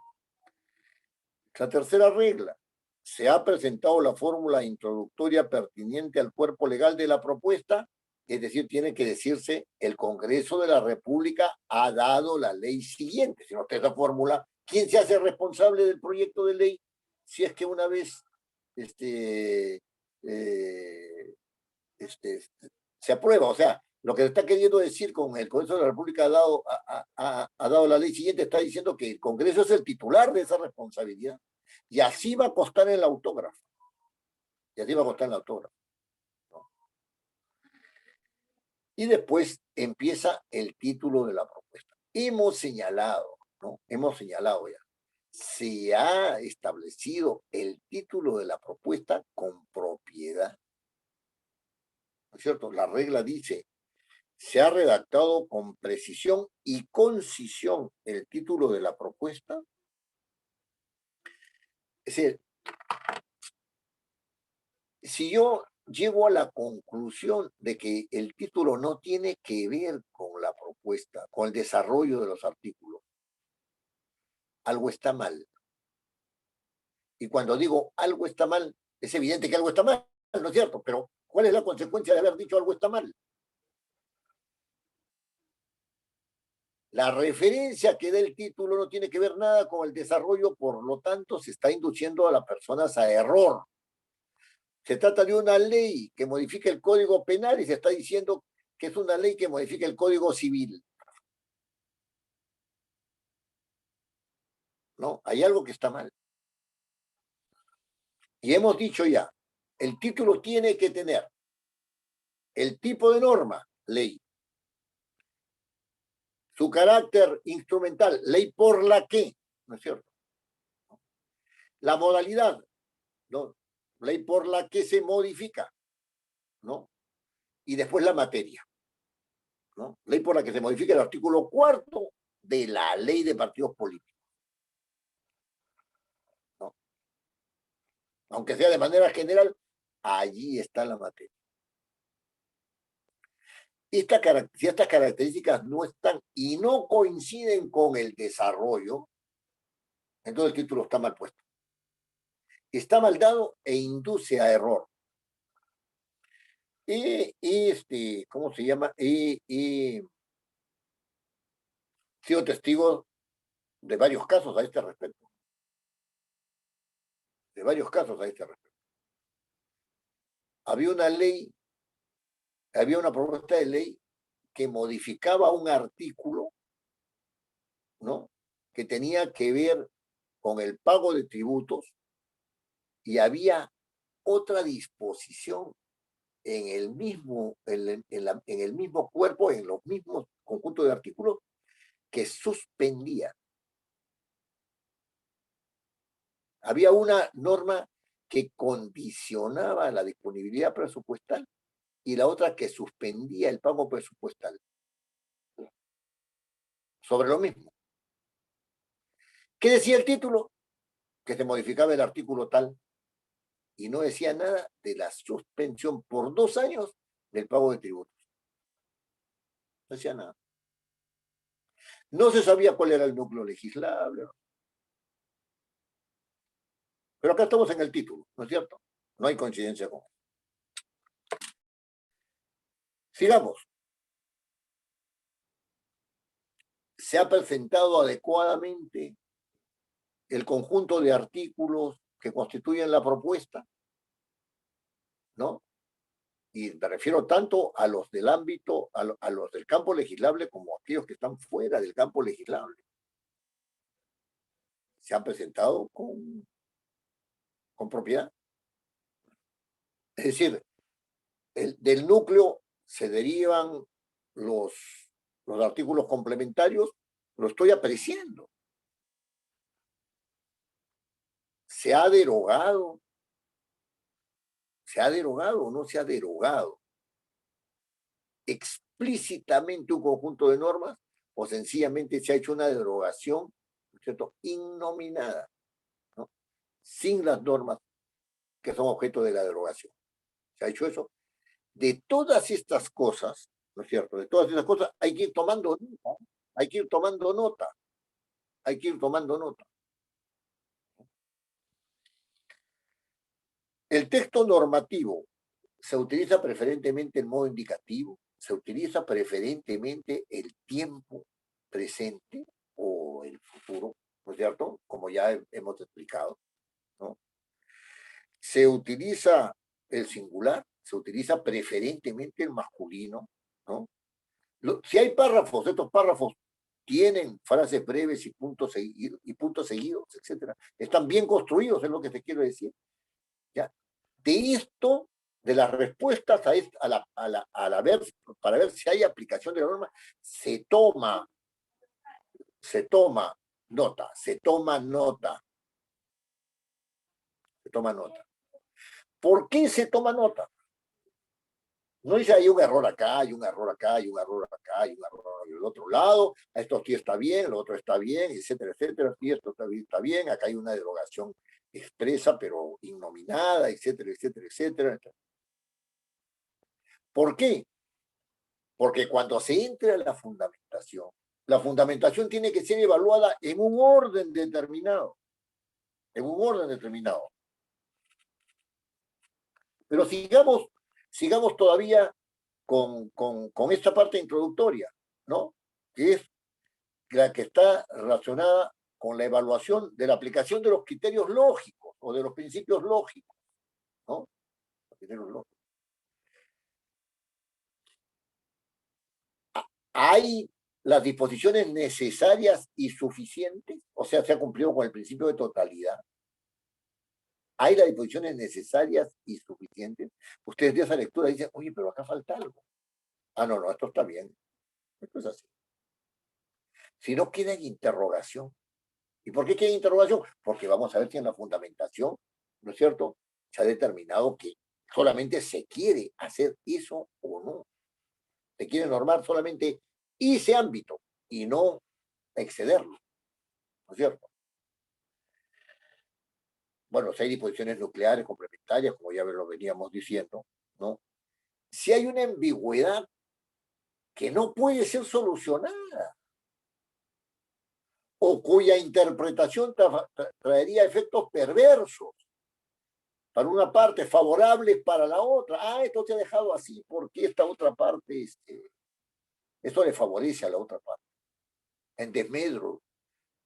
La tercera regla. Se ha presentado la fórmula introductoria pertinente al cuerpo legal de la propuesta, es decir, tiene que decirse el Congreso de la República ha dado la ley siguiente. Si no está esa fórmula, ¿quién se hace responsable del proyecto de ley? Si es que una vez este, eh, este, se aprueba, o sea, lo que se está queriendo decir con el Congreso de la República ha dado la ley siguiente, está diciendo que el Congreso es el titular de esa responsabilidad. Y así va a costar en el autógrafo. Y así va a costar en el autógrafo. ¿No? Y después empieza el título de la propuesta. Hemos señalado, ¿no? Hemos señalado ya. Se ha establecido el título de la propuesta con propiedad. ¿No es cierto? La regla dice, se ha redactado con precisión y concisión el título de la propuesta. Es decir, si yo llego a la conclusión de que el título no tiene que ver con la propuesta, con el desarrollo de los artículos, algo está mal. Y cuando digo algo está mal, es evidente que algo está mal, ¿no es cierto? Pero ¿cuál es la consecuencia de haber dicho algo está mal? La referencia que da el título no tiene que ver nada con el desarrollo, por lo tanto se está induciendo a las personas a error. Se trata de una ley que modifica el Código Penal y se está diciendo que es una ley que modifica el Código Civil. ¿No? Hay algo que está mal. Y hemos dicho ya, el título tiene que tener el tipo de norma, ley. Su carácter instrumental, ley por la que, ¿no es cierto? La modalidad, ¿no? Ley por la que se modifica, ¿no? Y después la materia, ¿no? Ley por la que se modifica el artículo 4 de la ley de partidos políticos, ¿no? Aunque sea de manera general, allí está la materia. Si estas características no están y no coinciden con el desarrollo, entonces el título está mal puesto. Está mal dado e induce a error. ¿Cómo se llama? He sido testigo de varios casos a este respecto. De varios casos a este respecto. Había una ley, había una propuesta de ley que modificaba un artículo, ¿no? Que tenía que ver con el pago de tributos y había otra disposición en el mismo, en el mismo cuerpo, en los mismos conjuntos de artículos que suspendía. Había una norma que condicionaba la disponibilidad presupuestal y la otra que suspendía el pago presupuestal. Sobre lo mismo. ¿Qué decía el título? Que se modificaba el artículo tal y no decía nada de la suspensión por 2 años del pago de tributos. No decía nada. No se sabía cuál era el núcleo legislable. Pero acá estamos en el título, ¿no es cierto? No hay coincidencia con eso. Sigamos. Se ha presentado adecuadamente el conjunto de artículos que constituyen la propuesta, ¿no? Y me refiero tanto a los del ámbito, a los del campo legislable como a aquellos que están fuera del campo legislable. Se han presentado con propiedad. Es decir, del núcleo se derivan los, los artículos complementarios, lo estoy apreciando. Se ha derogado o no se ha derogado explícitamente un conjunto de normas o sencillamente se ha hecho una derogación, ¿no es cierto?, innominada, ¿no? Sin las normas que son objeto de la derogación. ¿Se ha hecho eso? De todas estas cosas, ¿no es cierto? De todas estas cosas hay que ir tomando nota, hay que ir tomando nota, hay que ir tomando nota. El texto normativo se utiliza preferentemente en modo indicativo, se utiliza preferentemente el tiempo presente o el futuro, ¿no es cierto? Como ya hemos explicado, ¿no? Se utiliza el singular, se utiliza preferentemente el masculino, ¿no? Si hay párrafos, estos párrafos tienen frases breves y puntos seguidos, etcétera. Están bien construidos, es lo que te quiero decir. ¿Ya? De esto, de las respuestas para ver si hay aplicación de la norma, se toma nota, se toma nota. ¿Por qué se toma nota? No dice hay un error acá, hay un error acá, hay un error acá, hay un error en el otro lado, esto aquí está bien, lo otro está bien, etcétera, etcétera, y esto está bien, acá hay una derogación expresa pero innominada, etcétera, etcétera, etcétera. ¿Por qué? Porque cuando se entra a la fundamentación tiene que ser evaluada en un orden determinado, en un orden determinado. Pero sigamos todavía con esta parte introductoria, ¿no? Que es la que está relacionada con la evaluación de la aplicación de los criterios lógicos o de los principios lógicos, ¿no? Los criterios lógicos. ¿Hay las disposiciones necesarias y suficientes? O sea, se ha cumplido con el principio de totalidad. ¿Hay las disposiciones necesarias y suficientes? Ustedes de esa lectura dicen, oye, pero acá falta algo. Ah, no, esto está bien. Esto es así. Si no, queda en interrogación. ¿Y por qué queda en interrogación? Porque vamos a ver si en la fundamentación, ¿no es cierto?, se ha determinado que solamente se quiere hacer eso o no. Se quiere normar solamente ese ámbito y no excederlo, ¿no es cierto? Bueno, si hay disposiciones nucleares complementarias, como ya lo veníamos diciendo, ¿no? Si hay una ambigüedad que no puede ser solucionada o cuya interpretación traería efectos perversos para una parte, favorables para la otra. Ah, esto se ha dejado así porque esta otra parte, esto le favorece a la otra parte, en desmedro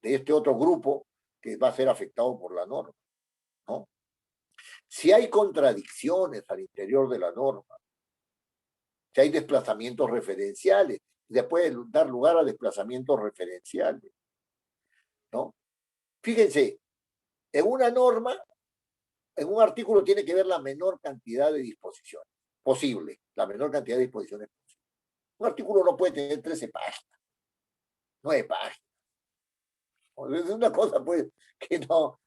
de este otro grupo que va a ser afectado por la norma, ¿no? Si hay contradicciones al interior de la norma, si hay desplazamientos referenciales, se puede dar lugar a desplazamientos referenciales, ¿no? Fíjense, en una norma, en un artículo tiene que ver la menor cantidad de disposiciones posible, la menor cantidad de disposiciones posible. Un artículo no puede tener 13 páginas, 9 páginas. Es una cosa, pues, que no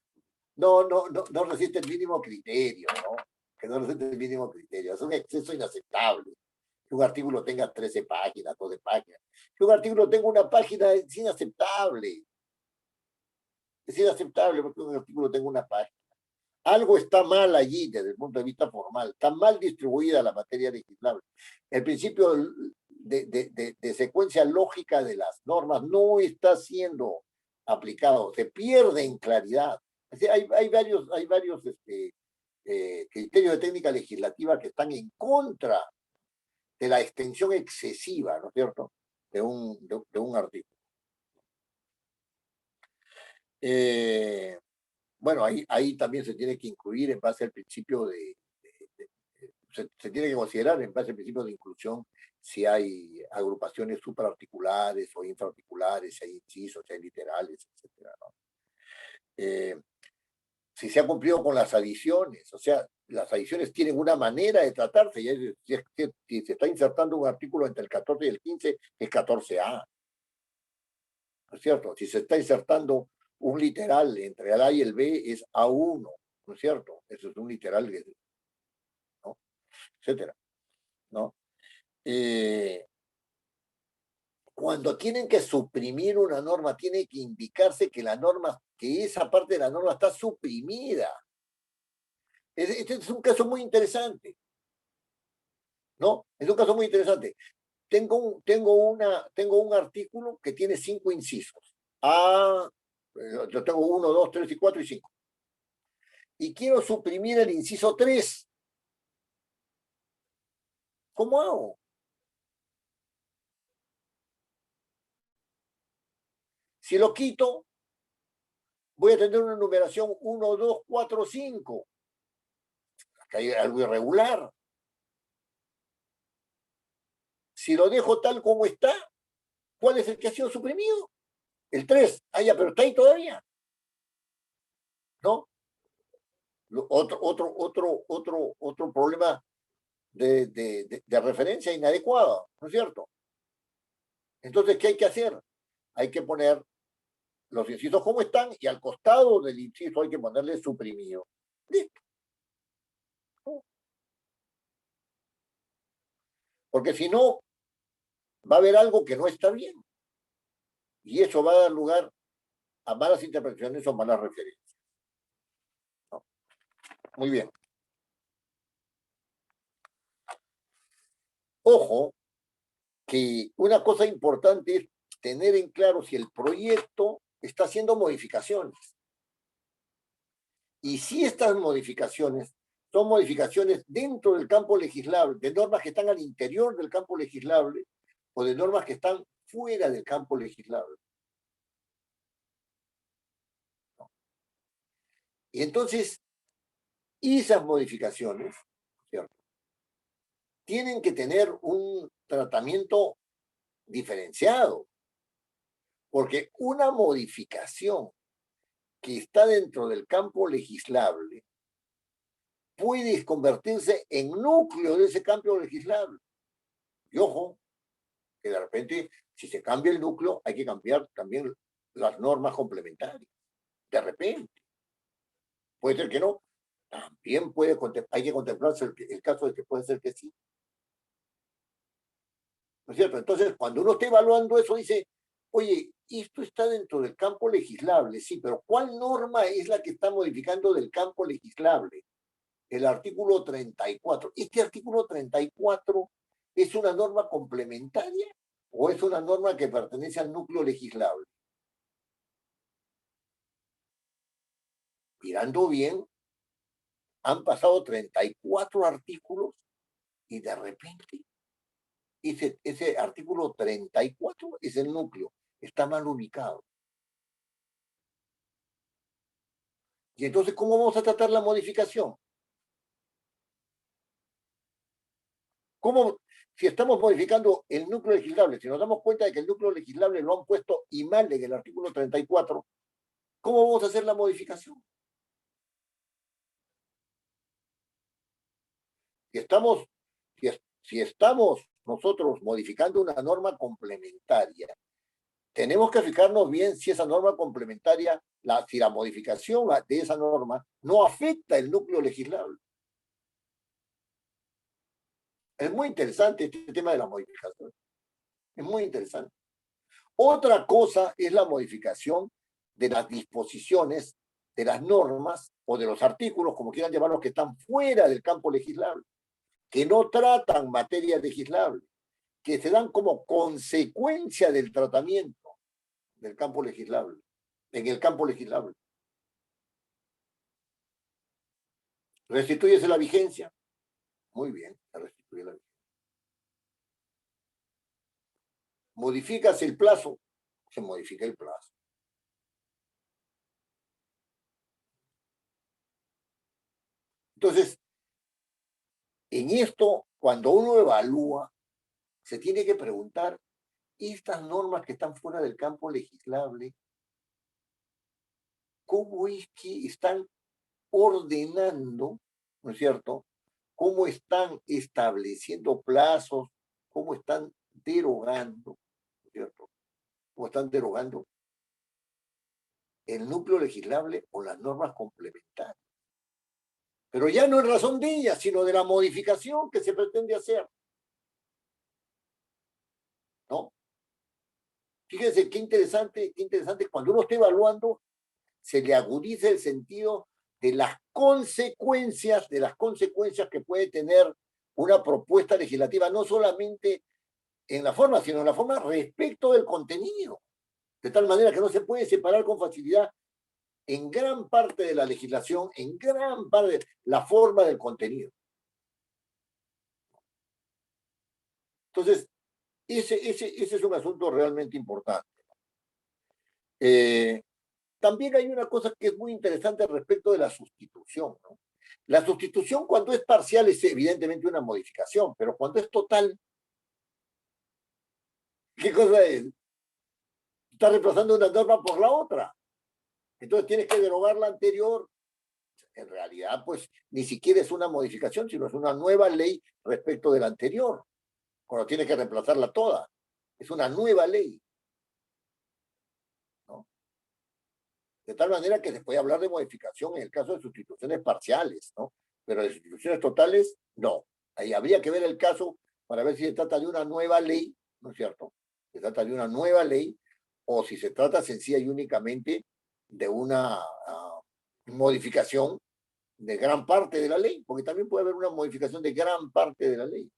resiste el mínimo criterio, ¿no? Que no resiste el mínimo criterio. Es un exceso inaceptable. Que un artículo tenga 13 páginas, 12 páginas. Que un artículo tenga una página es inaceptable. Es inaceptable porque un artículo tenga una página. Algo está mal allí desde el punto de vista formal. Está mal distribuida la materia legislable. El principio de secuencia lógica de las normas no está siendo aplicado. Se pierde en claridad. Es decir, hay varios criterios de técnica legislativa que están en contra de la extensión excesiva, ¿no es cierto?, de un artículo. Bueno, ahí también se tiene que incluir en base al principio se tiene que considerar en base al principio de inclusión si hay agrupaciones supraarticulares o infraarticulares, si hay incisos, si hay literales, etcétera, ¿no? Si se ha cumplido con las adiciones, o sea, las adiciones tienen una manera de tratarse, y si se está insertando un artículo entre el 14 y el 15, es 14A, ¿no es cierto? Si se está insertando un literal entre el A y el B, es A1, ¿no es cierto? Eso es un literal, ¿no? Etcétera, ¿no? Cuando tienen que suprimir una norma, tiene que indicarse que esa parte de la norma está suprimida. Este es un caso muy interesante, ¿no? Es un caso muy interesante. Tengo un artículo que tiene 5 incisos. Yo tengo 1, 2, 3 y 4 y 5. Y quiero suprimir el inciso 3. ¿Cómo hago? Si lo quito, voy a tener una numeración 1, 2, 4, 5. Acá hay algo irregular. Si lo dejo tal como está, ¿cuál es el que ha sido suprimido? El 3. Ya, pero está ahí todavía, ¿no? Otro problema de referencia inadecuada, ¿no es cierto? Entonces, ¿qué hay que hacer? Hay que poner los incisos como están y al costado del inciso hay que ponerle suprimido. Listo. Porque si no, va a haber algo que no está bien. Y eso va a dar lugar a malas interpretaciones o malas referencias. ¿No? Muy bien. Ojo, que una cosa importante es tener en claro si el proyecto está haciendo modificaciones. Y si estas modificaciones son modificaciones dentro del campo legislable, de normas que están al interior del campo legislable o de normas que están fuera del campo legislable. Y entonces, esas modificaciones, ¿cierto?, tienen que tener un tratamiento diferenciado, porque una modificación que está dentro del campo legislable puede convertirse en núcleo de ese campo legislable. Y ojo, que de repente, si se cambia el núcleo, hay que cambiar también las normas complementarias. De repente. Puede ser que no. También hay que contemplarse el caso de que puede ser que sí. ¿No es cierto? Entonces, cuando uno está evaluando eso, dice, oye, esto está dentro del campo legislable, sí, pero ¿cuál norma es la que está modificando del campo legislable? El artículo 34. ¿Este artículo 34 es una norma complementaria o es una norma que pertenece al núcleo legislable? Mirando bien, han pasado 34 artículos y de repente ese artículo 34 es el núcleo, está mal ubicado. Y entonces, ¿cómo vamos a tratar la modificación? ¿Cómo, si estamos modificando el núcleo legislable, si nos damos cuenta de que el núcleo legislable lo han puesto y mal en el artículo 34, ¿cómo vamos a hacer la modificación? Si estamos, si estamos nosotros modificando una norma complementaria, tenemos que fijarnos bien si esa norma complementaria, si la modificación de esa norma no afecta el núcleo legislable. Es muy interesante este tema de la modificación. Es muy interesante. Otra cosa es la modificación de las disposiciones, de las normas o de los artículos, como quieran llamarlos, que están fuera del campo legislable, que no tratan materia legislable, que se dan como consecuencia del tratamiento del campo legislable, en el campo legislable. ¿Restituyese la vigencia? Muy bien, se restituye la vigencia. ¿Modificas el plazo? Se modifica el plazo. Entonces, en esto, cuando uno evalúa, se tiene que preguntar, estas normas que están fuera del campo legislable, ¿cómo es que están ordenando, ¿no es cierto? ¿Cómo están estableciendo plazos? ¿Cómo están derogando, ¿no es cierto? ¿Cómo están derogando el núcleo legislable o las normas complementarias? Pero ya no es razón de ellas, sino de la modificación que se pretende hacer, ¿no? Fíjense qué interesante cuando uno está evaluando, se le agudiza el sentido de las consecuencias que puede tener una propuesta legislativa, no solamente en la forma, sino en la forma respecto del contenido, de tal manera que no se puede separar con facilidad en gran parte de la legislación, en gran parte de la forma del contenido. Entonces, ese es un asunto realmente importante. También hay una cosa que es muy interesante respecto de la sustitución, ¿no? La sustitución cuando es parcial es evidentemente una modificación, pero cuando es total, ¿qué cosa es? Está reemplazando una norma por la otra. Entonces tienes que derogar la anterior. En realidad, pues, ni siquiera es una modificación, sino es una nueva ley respecto de la anterior, cuando tienes que reemplazarla toda. Es una nueva ley, ¿no? De tal manera que se puede hablar de modificación en el caso de sustituciones parciales, ¿no? Pero de sustituciones totales, no. Ahí habría que ver el caso para ver si se trata de una nueva ley, ¿no es cierto? Se trata de una nueva ley o si se trata sencilla y únicamente de una modificación de gran parte de la ley, porque también puede haber una modificación de gran parte de la ley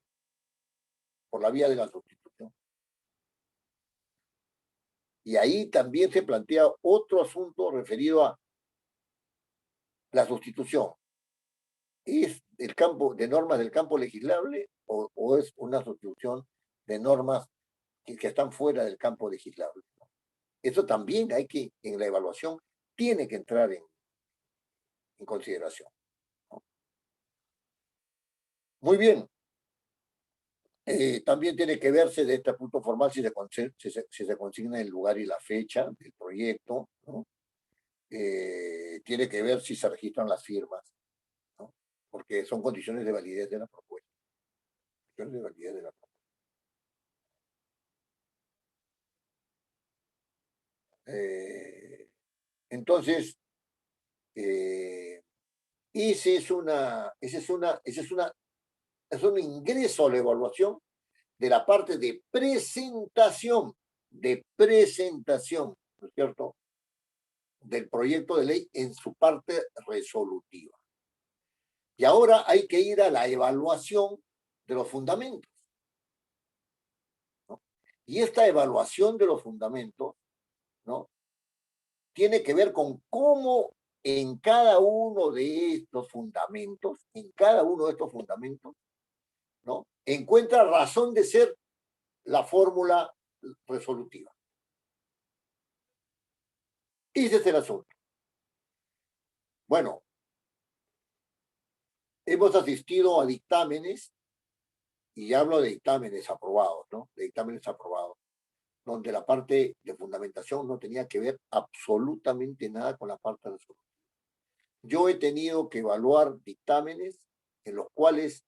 por la vía de la sustitución. Y ahí también se plantea otro asunto referido a la sustitución. ¿Es el campo de normas del campo legislable o es una sustitución de normas que están fuera del campo legislable? Eso también hay que, en la evaluación, tiene que entrar en consideración, ¿no? Muy bien. También tiene que verse de este punto formal si se consigna el lugar y la fecha del proyecto, ¿no? Tiene que ver si se registran las firmas, ¿no? Porque son condiciones de validez de la propuesta. Condiciones de validez de la propuesta. Entonces, es un ingreso a la evaluación de la parte de presentación, ¿no es cierto?, del proyecto de ley en su parte resolutiva. Y ahora hay que ir a la evaluación de los fundamentos, ¿no? Y esta evaluación de los fundamentos, ¿no?, tiene que ver con cómo en cada uno de estos fundamentos, ¿no?, encuentra razón de ser la fórmula resolutiva. Ese es el asunto. Bueno, hemos asistido a dictámenes, y hablo de dictámenes aprobados, ¿no? De dictámenes aprobados, donde la parte de fundamentación no tenía que ver absolutamente nada con la parte resolutiva. Yo he tenido que evaluar dictámenes en los cuales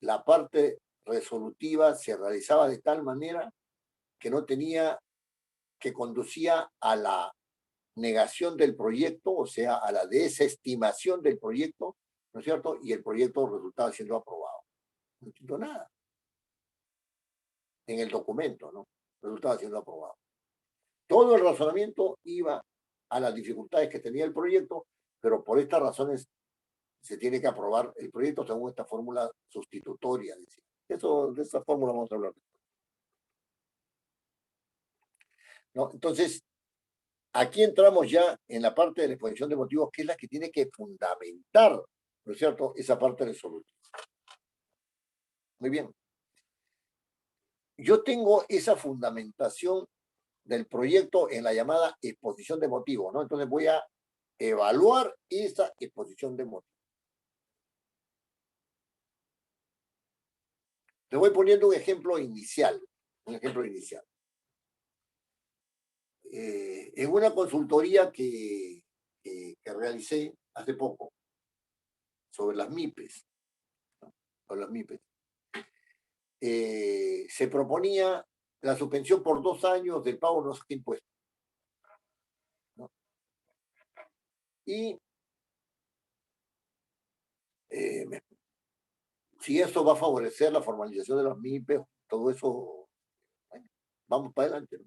la parte resolutiva se realizaba de tal manera que no tenía, que conducía a la negación del proyecto, o sea, a la desestimación del proyecto, ¿no es cierto? Y el proyecto resultaba siendo aprobado. No entiendo nada en el documento, ¿no? Resultaba siendo aprobado. Todo el razonamiento iba a las dificultades que tenía el proyecto, pero por estas razones se tiene que aprobar el proyecto según esta fórmula sustitutoria. Eso, de esta fórmula vamos a hablar, ¿no? Entonces, aquí entramos ya en la parte de la exposición de motivos, que es la que tiene que fundamentar, ¿no es cierto?, esa parte resolutiva. Muy bien. Yo tengo esa fundamentación del proyecto en la llamada exposición de motivos, ¿no? Entonces voy a evaluar esa exposición de motivos. Te voy poniendo un ejemplo inicial, en una consultoría que realicé hace poco sobre las MIPES, ¿no?, sobre las MIPES, se proponía la suspensión por 2 años del pago de no sé qué impuestos, ¿no? Y si eso va a favorecer la formalización de los MIPES, todo eso, bueno, vamos para adelante, ¿no?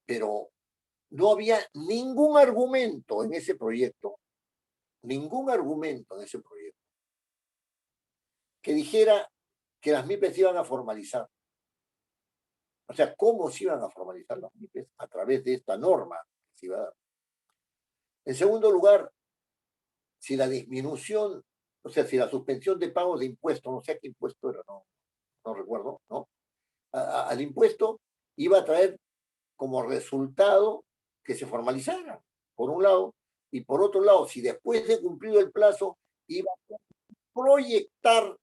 Pero no había ningún argumento en ese proyecto, que dijera que las MIPES iban a formalizar. O sea, ¿cómo se iban a formalizar las MIPES? A través de esta norma que se iba a dar. En segundo lugar, si la disminución, o sea, si la suspensión de pagos de impuestos, no sé qué impuesto era, no recuerdo, ¿no? Al impuesto iba a traer como resultado que se formalizara, por un lado, y por otro lado, si después de cumplido el plazo, iba a proyectar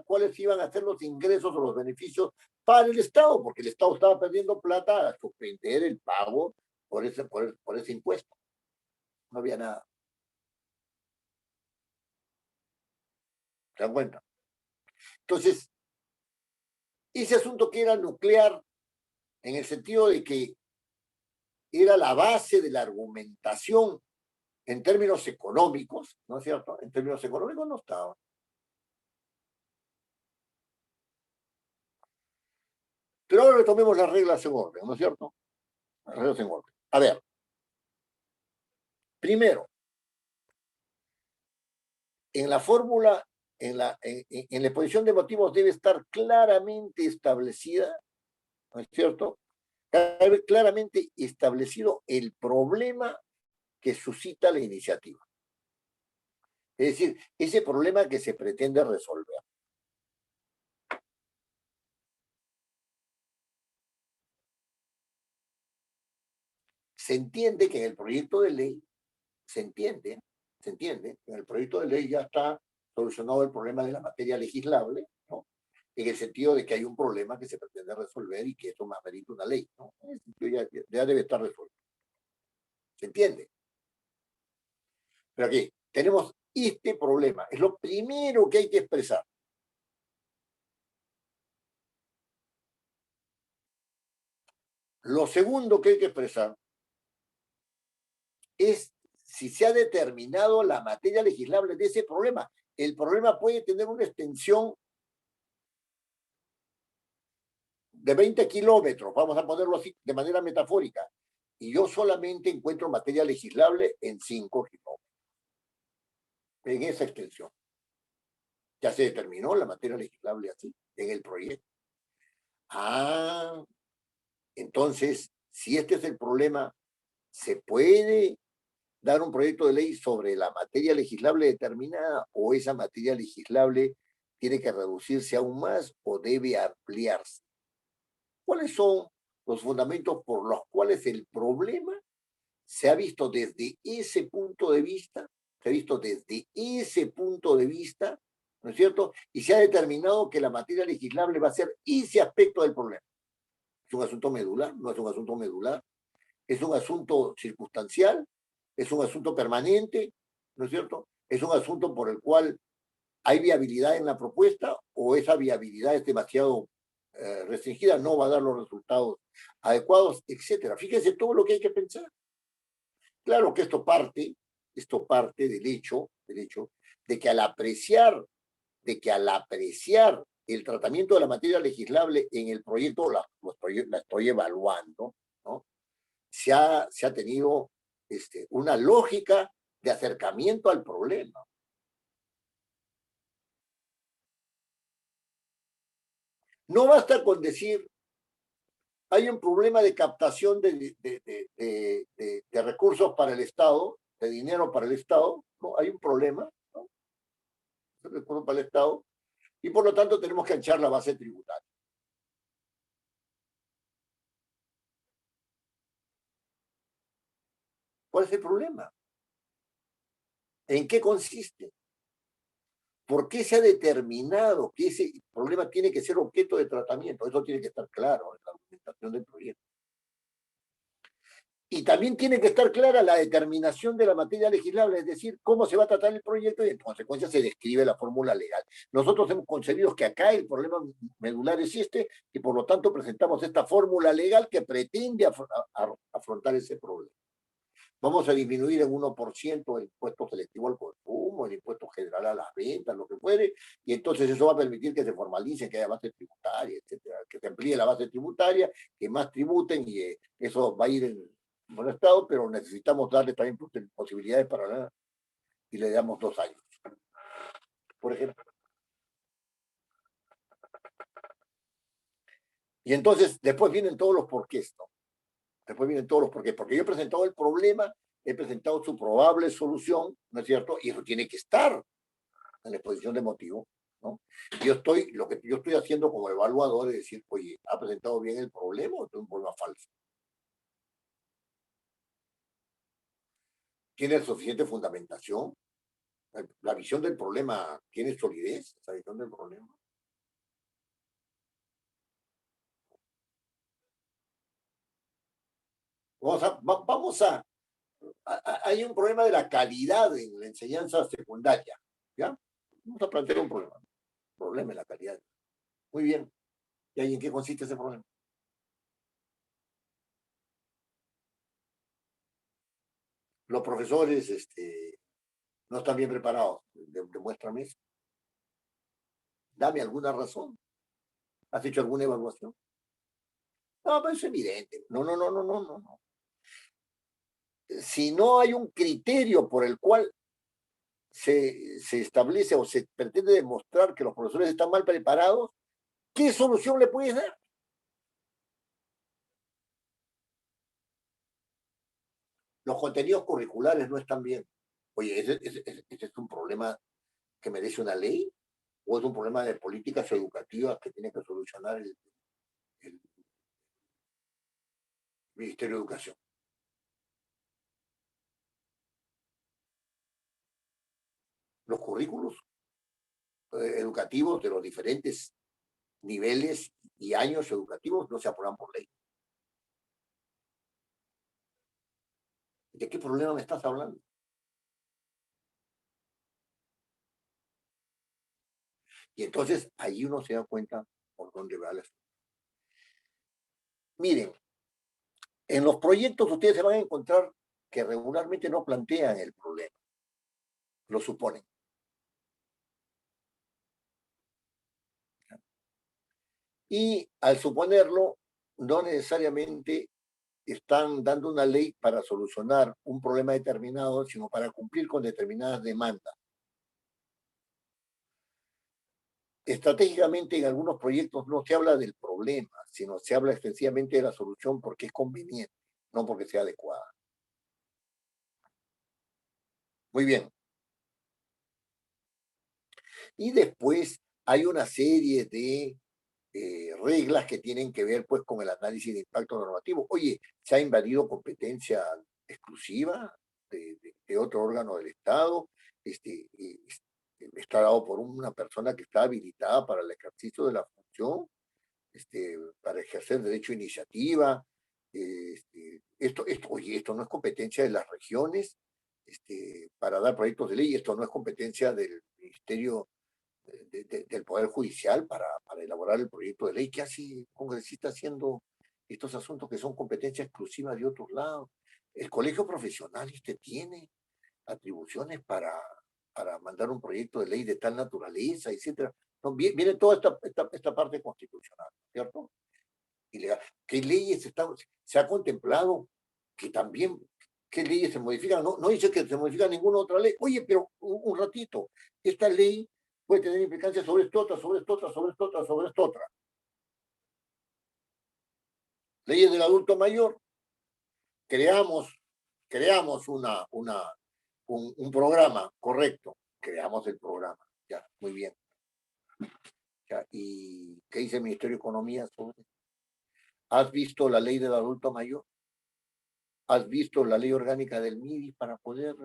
cuáles iban a ser los ingresos o los beneficios para el Estado, porque el Estado estaba perdiendo plata a suspender el pago por ese impuesto. No había nada. ¿Se dan cuenta? Entonces, ese asunto que era nuclear, en el sentido de que era la base de la argumentación en términos económicos, ¿no es cierto? En términos económicos no estaba. Pero ahora retomemos las reglas en orden, ¿no es cierto? Las reglas en orden. A ver, primero, en la fórmula, en la exposición de motivos debe estar claramente establecida, ¿no es cierto? Claramente establecido el problema que suscita la iniciativa. Es decir, ese problema que se pretende resolver. Se entiende que en el proyecto de ley, se entiende que en el proyecto de ley ya está solucionado el problema de la materia legislable, ¿no? En el sentido de que hay un problema que se pretende resolver y que eso más merita una ley, ¿no? Ya debe estar resuelto. ¿Se entiende? Pero aquí tenemos este problema. Es lo primero que hay que expresar. Lo segundo que hay que expresar es si se ha determinado la materia legislable de ese problema. El problema puede tener una extensión de 20 kilómetros, vamos a ponerlo así de manera metafórica, y yo solamente encuentro materia legislable en 5 kilómetros, en esa extensión. Ya se determinó la materia legislable así, en el proyecto. Ah, entonces, si este es el problema, ¿se puede dar un proyecto de ley sobre la materia legislable determinada o esa materia legislable tiene que reducirse aún más o debe ampliarse? ¿Cuáles son los fundamentos por los cuales el problema se ha visto desde ese punto de vista, ¿no es cierto? Y se ha determinado que la materia legislable va a ser ese aspecto del problema? ¿Es un asunto medular? ¿No es un asunto medular? ¿Es un asunto circunstancial? ¿Es un asunto permanente? ¿No es cierto? ¿Es un asunto por el cual hay viabilidad en la propuesta o esa viabilidad es demasiado restringida, no va a dar los resultados adecuados, etcétera? Fíjense todo lo que hay que pensar. Claro que esto parte del hecho de que al apreciar el tratamiento de la materia legislable en el proyecto, la estoy evaluando, ¿no? Se ha tenido una lógica de acercamiento al problema. No basta con decir, hay un problema de captación de recursos para el Estado, de dinero para el Estado, ¿no? Hay un problema, ¿no? De recursos para el Estado, y por lo tanto tenemos que anchar la base tributaria. ¿Cuál es el problema? ¿En qué consiste? ¿Por qué se ha determinado que ese problema tiene que ser objeto de tratamiento? Eso tiene que estar claro en la argumentación del proyecto. Y también tiene que estar clara la determinación de la materia legislable, es decir, cómo se va a tratar el proyecto y en consecuencia se describe la fórmula legal. Nosotros hemos concebido que acá el problema medular es y por lo tanto presentamos esta fórmula legal que pretende afrontar ese problema. Vamos a disminuir en 1% el impuesto selectivo al consumo, el impuesto general a las ventas, lo que puede, y entonces eso va a permitir que se formalice, que haya base tributaria, etcétera, que se amplíe la base tributaria, que más tributen y eso va a ir buen estado, pero necesitamos darle también posibilidades para nada y le damos 2 años, por ejemplo. Y entonces después vienen todos los porqués, ¿no? Después vienen todos los porqués, porque yo he presentado el problema, he presentado su probable solución, ¿no es cierto? Y eso tiene que estar en la exposición de motivos, ¿no? Lo que yo estoy haciendo como evaluador es decir, oye, ¿ha presentado bien el problema o es un problema falso? ¿Tiene suficiente fundamentación? ¿La visión del problema tiene solidez? ¿Esa visión del problema? Hay un problema de la calidad en la enseñanza secundaria, ¿ya? Vamos a plantear un problema en la calidad. Muy bien. ¿Y ahí en qué consiste ese problema? Los profesores no están bien preparados. Demuéstrame eso. Dame alguna razón. ¿Has hecho alguna evaluación? No, pero es evidente. No, no, no, no, no, no, no. Si no hay un criterio por el cual se establece o se pretende demostrar que los profesores están mal preparados, ¿qué solución le puedes dar? Los contenidos curriculares no están bien. Oye, ¿ese es un problema que merece una ley? ¿O es un problema de políticas educativas que tiene que solucionar el Ministerio de Educación? Los currículos educativos de los diferentes niveles y años educativos no se aprueban por ley. ¿De qué problema me estás hablando? Y entonces ahí uno se da cuenta por dónde va la... Miren, en los proyectos ustedes se van a encontrar que regularmente no plantean el problema, lo suponen. Y al suponerlo, no necesariamente están dando una ley para solucionar un problema determinado, sino para cumplir con determinadas demandas. Estratégicamente, en algunos proyectos no se habla del problema, sino se habla extensivamente de la solución porque es conveniente, no porque sea adecuada. Muy bien. Y después hay una serie de reglas que tienen que ver pues con el análisis de impacto normativo. Oye, se ha invadido competencia exclusiva de otro órgano del Estado, está dado por una persona que está habilitada para el ejercicio de la función, para ejercer derecho a iniciativa. Oye, esto no es competencia de las regiones para dar proyectos de ley, esto no es competencia del Ministerio del Poder Judicial para elaborar el proyecto de ley. ¿Qué hace el congresista haciendo estos asuntos que son competencia exclusiva de otros lados? El colegio profesional tiene atribuciones para mandar un proyecto de ley de tal naturaleza, etcétera. No, viene toda esta parte constitucional, ¿cierto? Y legal. ¿Qué leyes se ha contemplado que también, qué leyes se modifican? No, no dice que se modifica ninguna otra ley. Oye, pero un ratito, esta ley puede tener implicancias sobre esto otra, sobre esto otra, sobre esto otra, sobre esto otra. Leyes del adulto mayor, creamos, creamos un programa, correcto, creamos el programa, ya, muy bien. Ya, ¿y qué dice el Ministerio de Economía sobre? ¿Has visto la ley del adulto mayor? ¿Has visto la ley orgánica del MIDI para poder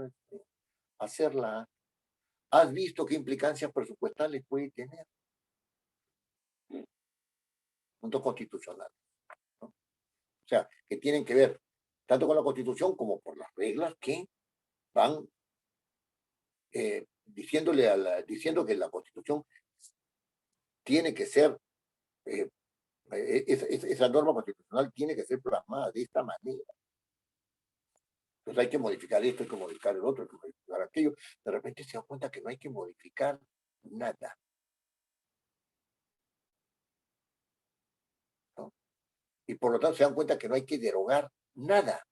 hacerla? ¿Has visto qué implicancias presupuestales puede tener? Puntos constitucionales, ¿no? O sea, que tienen que ver tanto con la Constitución como por las reglas que van diciendo que la Constitución tiene que ser, eh, esa norma constitucional tiene que ser plasmada de esta manera. Entonces hay que modificar esto, hay que modificar el otro, hay que modificar aquello. De repente se da cuenta que no hay que modificar nada, ¿no? Y por lo tanto se dan cuenta que no hay que derogar nada.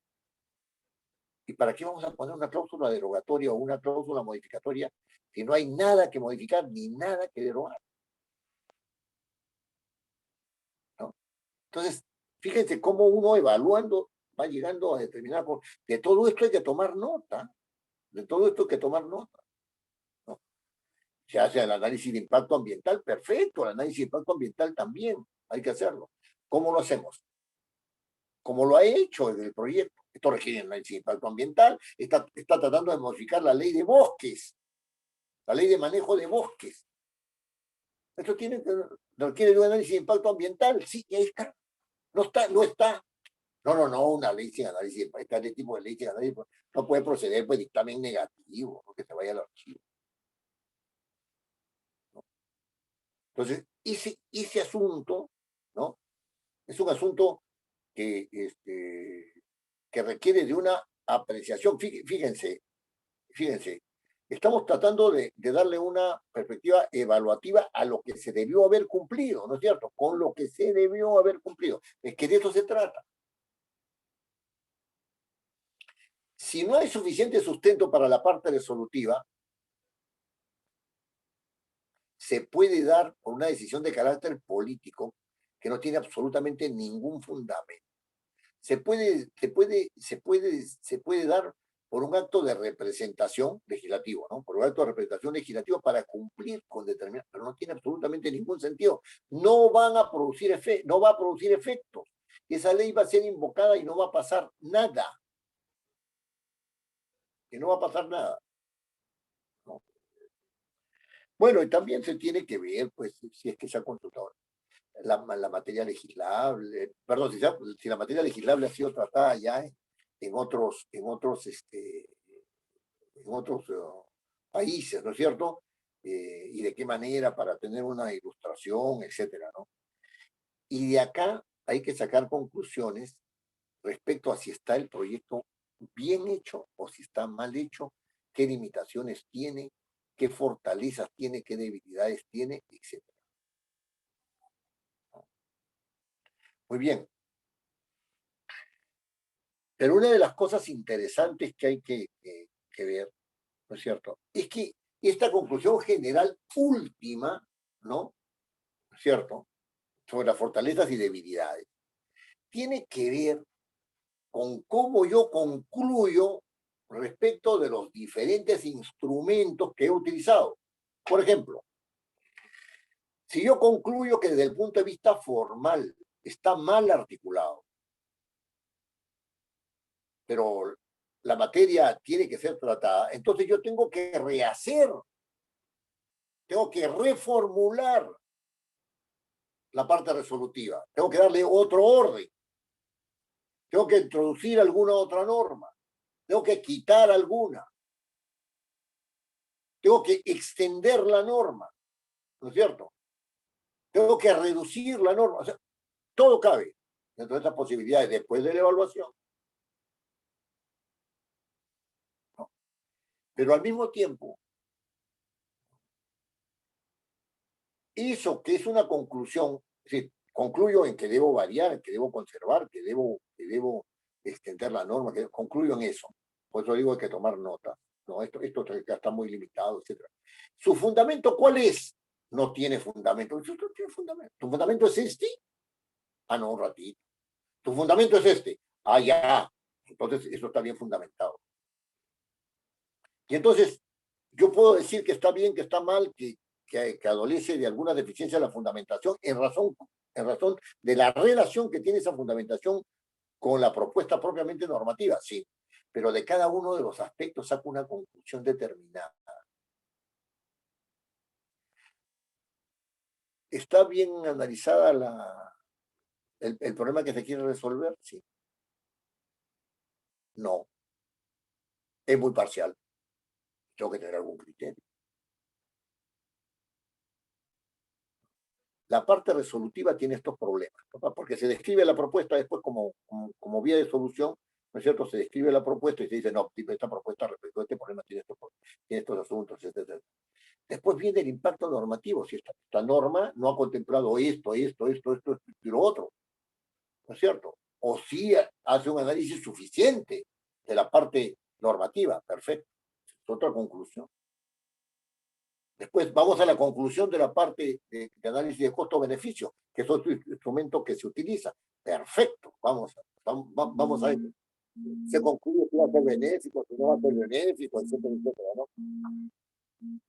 ¿Y para qué vamos a poner una cláusula derogatoria o una cláusula modificatoria si no hay nada que modificar ni nada que derogar? ¿No? Entonces, fíjense cómo uno evaluando va llegando a determinar, de todo esto hay que tomar nota, de todo esto hay que tomar nota, ¿no? Se hace el análisis de impacto ambiental, perfecto, el análisis de impacto ambiental también, hay que hacerlo. ¿Cómo lo hacemos? Como lo ha hecho en el proyecto. Esto requiere un análisis de impacto ambiental, está tratando de modificar la ley de bosques, la ley de manejo de bosques. Esto requiere de un análisis de impacto ambiental, sí, y ahí está. No está, no está. No, una ley sin análisis de impacto, este tipo de ley sin análisis no puede proceder, pues dictamen negativo, ¿no? Que se vaya al archivo. ¿No? Entonces, ese asunto, ¿no? Es un asunto que, que requiere de una apreciación. Fíjense, estamos tratando de darle una perspectiva evaluativa a lo que se debió haber cumplido, ¿no es cierto? Con lo que se debió haber cumplido. Es que de eso se trata. Si no hay suficiente sustento para la parte resolutiva, se puede dar por una decisión de carácter político que no tiene absolutamente ningún fundamento. Se puede dar por un acto de representación legislativo, ¿no? Por un acto de representación legislativa para cumplir con determinados, pero no tiene absolutamente ningún sentido. No van a producir efectos, no va a producir efectos. Esa ley va a ser invocada y no va a pasar nada. Que no va a pasar nada, ¿no? Bueno, y también se tiene que ver, pues, si es que se ha consultado la materia legislable, perdón, si la materia legislable ha sido tratada ya en otros países, ¿no es cierto? Y de qué manera para tener una ilustración, etcétera, ¿no? Y de acá hay que sacar conclusiones respecto a si está el proyecto bien hecho o si está mal hecho, qué limitaciones tiene, qué fortalezas tiene, qué debilidades tiene, etcétera. Muy bien. Pero una de las cosas interesantes que hay que ver, ¿no es cierto? Es que esta conclusión general última, ¿no? ¿No es cierto? Sobre las fortalezas y debilidades, tiene que ver con cómo yo concluyo respecto de los diferentes instrumentos que he utilizado. Por ejemplo, si yo concluyo que desde el punto de vista formal está mal articulado, pero la materia tiene que ser tratada, entonces yo tengo que rehacer, tengo que reformular la parte resolutiva, tengo que darle otro orden, tengo que introducir alguna otra norma, tengo que quitar alguna, tengo que extender la norma, ¿no es cierto? Tengo que reducir la norma, o sea, todo cabe dentro de estas posibilidades después de la evaluación, ¿no? Pero al mismo tiempo, eso que es una conclusión, es decir, concluyo en que debo variar, que debo conservar, que debo extender la norma, que concluyo en eso. Por eso digo, hay que tomar nota. No, esto está muy limitado, etcétera. ¿Su fundamento cuál es? No tiene fundamento. Eso no tiene fundamento. ¿Tu fundamento es este? Ah, no, un ratito. ¿Tu fundamento es este? Ah, ya. Entonces, eso está bien fundamentado. Y entonces, yo puedo decir que está bien, que está mal, que adolece de alguna deficiencia de la fundamentación en razón de la relación que tiene esa fundamentación con la propuesta propiamente normativa, sí, pero de cada uno de los aspectos saco una conclusión determinada. ¿Está bien analizada el problema que se quiere resolver? Sí. No, es muy parcial. Tengo que tener algún criterio. La parte resolutiva tiene estos problemas, ¿no? Porque se describe la propuesta después como vía de solución, ¿no es cierto? Se describe la propuesta y se dice, no, esta propuesta respecto a este problema tiene estos asuntos, etc. Después viene el impacto normativo, si esta norma no ha contemplado esto y lo otro, ¿no es cierto? O si hace un análisis suficiente de la parte normativa, perfecto. Otra conclusión. Después vamos a la conclusión de la parte de análisis de costo-beneficio, que es otro instrumento que se utiliza. Perfecto, vamos a ver. Se concluye si va a ser benéfico, si no va a ser benéfico, etcétera, etcétera, ¿no?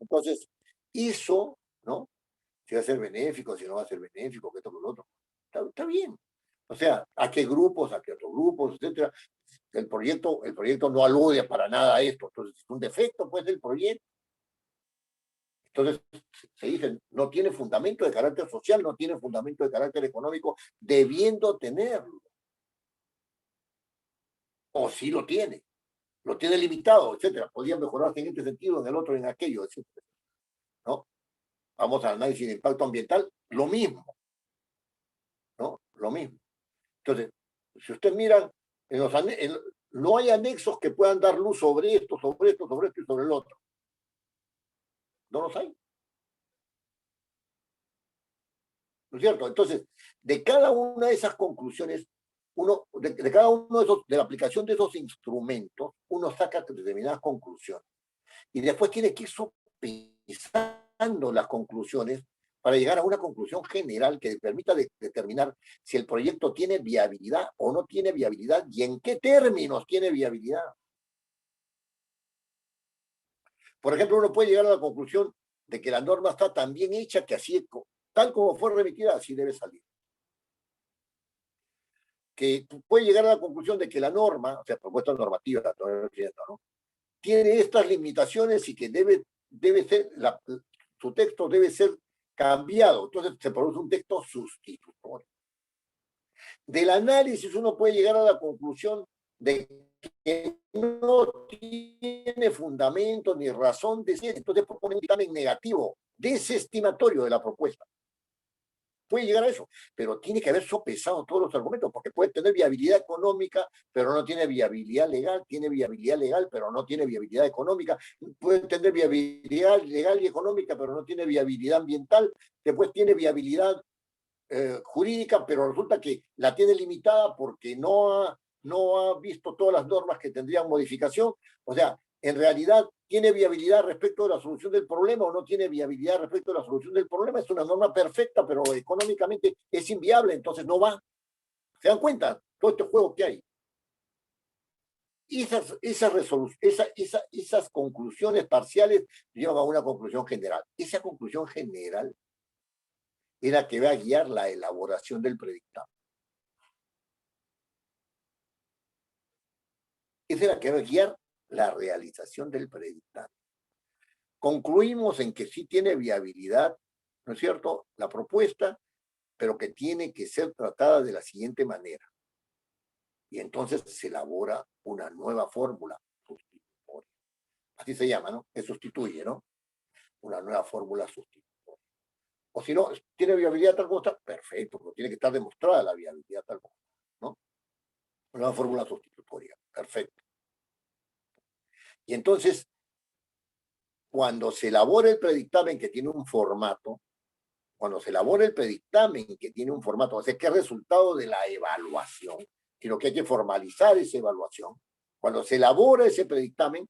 Entonces, eso, ¿no? Si va a ser benéfico, si no va a ser benéfico, que esto, que lo otro. Está bien. O sea, a qué grupos, a qué otros grupos, etcétera. El proyecto no alude para nada a esto. Entonces, es un defecto, pues, del proyecto. Entonces, se dice, no tiene fundamento de carácter social, no tiene fundamento de carácter económico, debiendo tenerlo. O sí lo tiene limitado, etcétera. Podría mejorarse en este sentido, en el otro, en aquello, etcétera, ¿no? Vamos al análisis de impacto ambiental, lo mismo, ¿no? Lo mismo. Entonces, si ustedes miran, no hay anexos que puedan dar luz sobre esto, sobre esto, sobre esto y sobre el otro. No los hay. ¿No es cierto? Entonces, de cada una de esas conclusiones, de cada uno de esos, de la aplicación de esos instrumentos, uno saca determinadas conclusiones. Y después tiene que ir sopesando las conclusiones para llegar a una conclusión general que permita determinar si el proyecto tiene viabilidad o no tiene viabilidad y en qué términos tiene viabilidad. Por ejemplo, uno puede llegar a la conclusión de que la norma está tan bien hecha que así, tal como fue remitida, así debe salir. Que puede llegar a la conclusión de que la norma, o sea, propuesta normativa, ¿no? Tiene estas limitaciones y que debe ser, su texto debe ser cambiado. Entonces se produce un texto sustitutorio. Del análisis uno puede llegar a la conclusión de que no tiene fundamento ni razón de ser, entonces propone un dictamen negativo, desestimatorio de la propuesta. Puede llegar a eso, pero tiene que haber sopesado todos los argumentos, porque puede tener viabilidad económica, pero no tiene viabilidad legal, tiene viabilidad legal, pero no tiene viabilidad económica, puede tener viabilidad legal y económica, pero no tiene viabilidad ambiental, después tiene viabilidad jurídica, pero resulta que la tiene limitada porque no ha visto todas las normas que tendrían modificación. O sea, en realidad, ¿tiene viabilidad respecto de la solución del problema o no tiene viabilidad respecto de la solución del problema? Es una norma perfecta, pero económicamente es inviable, entonces no va. ¿Se dan cuenta? Todo este juego que hay. Esas conclusiones parciales llevan a una conclusión general. Esa conclusión general es la que va a guiar la elaboración del predictamen. Esa es la que va a guiar la realización del predictamen. Concluimos en que sí tiene viabilidad, ¿no es cierto?, la propuesta, pero que tiene que ser tratada de la siguiente manera. Y entonces se elabora una nueva fórmula sustitutoria. Así se llama, ¿no? Que sustituye, ¿no? Una nueva fórmula sustitutoria. O si no, ¿tiene viabilidad tal cosa? Perfecto, pero tiene que estar demostrada la viabilidad tal cosa, ¿no? Una nueva fórmula sustitutoria. Perfecto. Y entonces, cuando se elabora el predictamen que tiene un formato, cuando se elabora el predictamen que tiene un formato, o sea, que es resultado de la evaluación, sino que hay que formalizar esa evaluación. Cuando se elabora ese predictamen,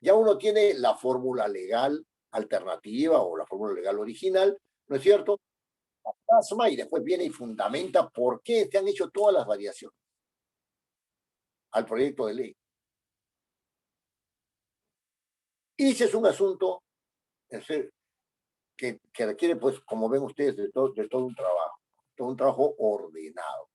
ya uno tiene la fórmula legal alternativa o la fórmula legal original, ¿no es cierto? La plasma y después viene y fundamenta por qué se han hecho todas las variaciones al proyecto de ley. Y ese es un asunto que requiere, pues, como ven ustedes, de todo un trabajo ordenado.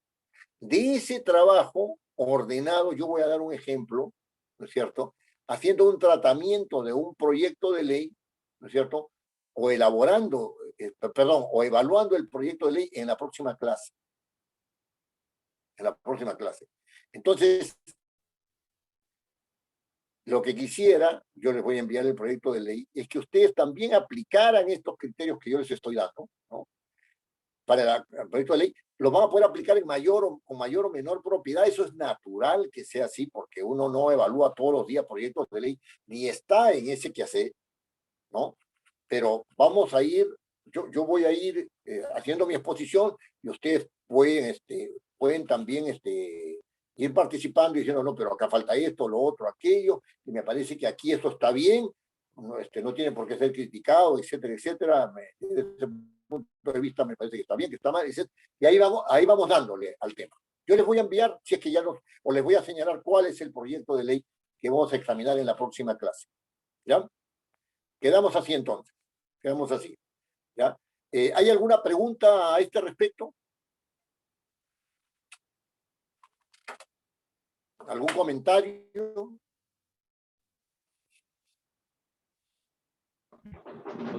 De ese trabajo ordenado, yo voy a dar un ejemplo, ¿no es cierto? Haciendo un tratamiento de un proyecto de ley, ¿no es cierto? O elaborando, o evaluando el proyecto de ley en la próxima clase. En la próxima clase. Entonces, lo que quisiera, yo les voy a enviar el proyecto de ley, es que ustedes también aplicaran estos criterios que yo les estoy dando, ¿no? Para el proyecto de ley, lo van a poder aplicar con mayor o menor propiedad. Eso es natural que sea así, porque uno no evalúa todos los días proyectos de ley, ni está en ese quehacer, ¿no? Pero vamos a ir, yo voy a ir haciendo mi exposición y ustedes pueden también ir participando y diciendo, no, pero acá falta esto, lo otro, aquello, y me parece que aquí esto está bien, no, no tiene por qué ser criticado, etcétera, etcétera. Desde ese punto de vista me parece que está bien, que está mal, etcétera. Y ahí vamos dándole al tema. Yo les voy a enviar, si es que ya o les voy a señalar cuál es el proyecto de ley que vamos a examinar en la próxima clase. ¿Ya? Quedamos así entonces, quedamos así. ¿Ya? ¿Hay alguna pregunta a este respecto? ¿Algún comentario?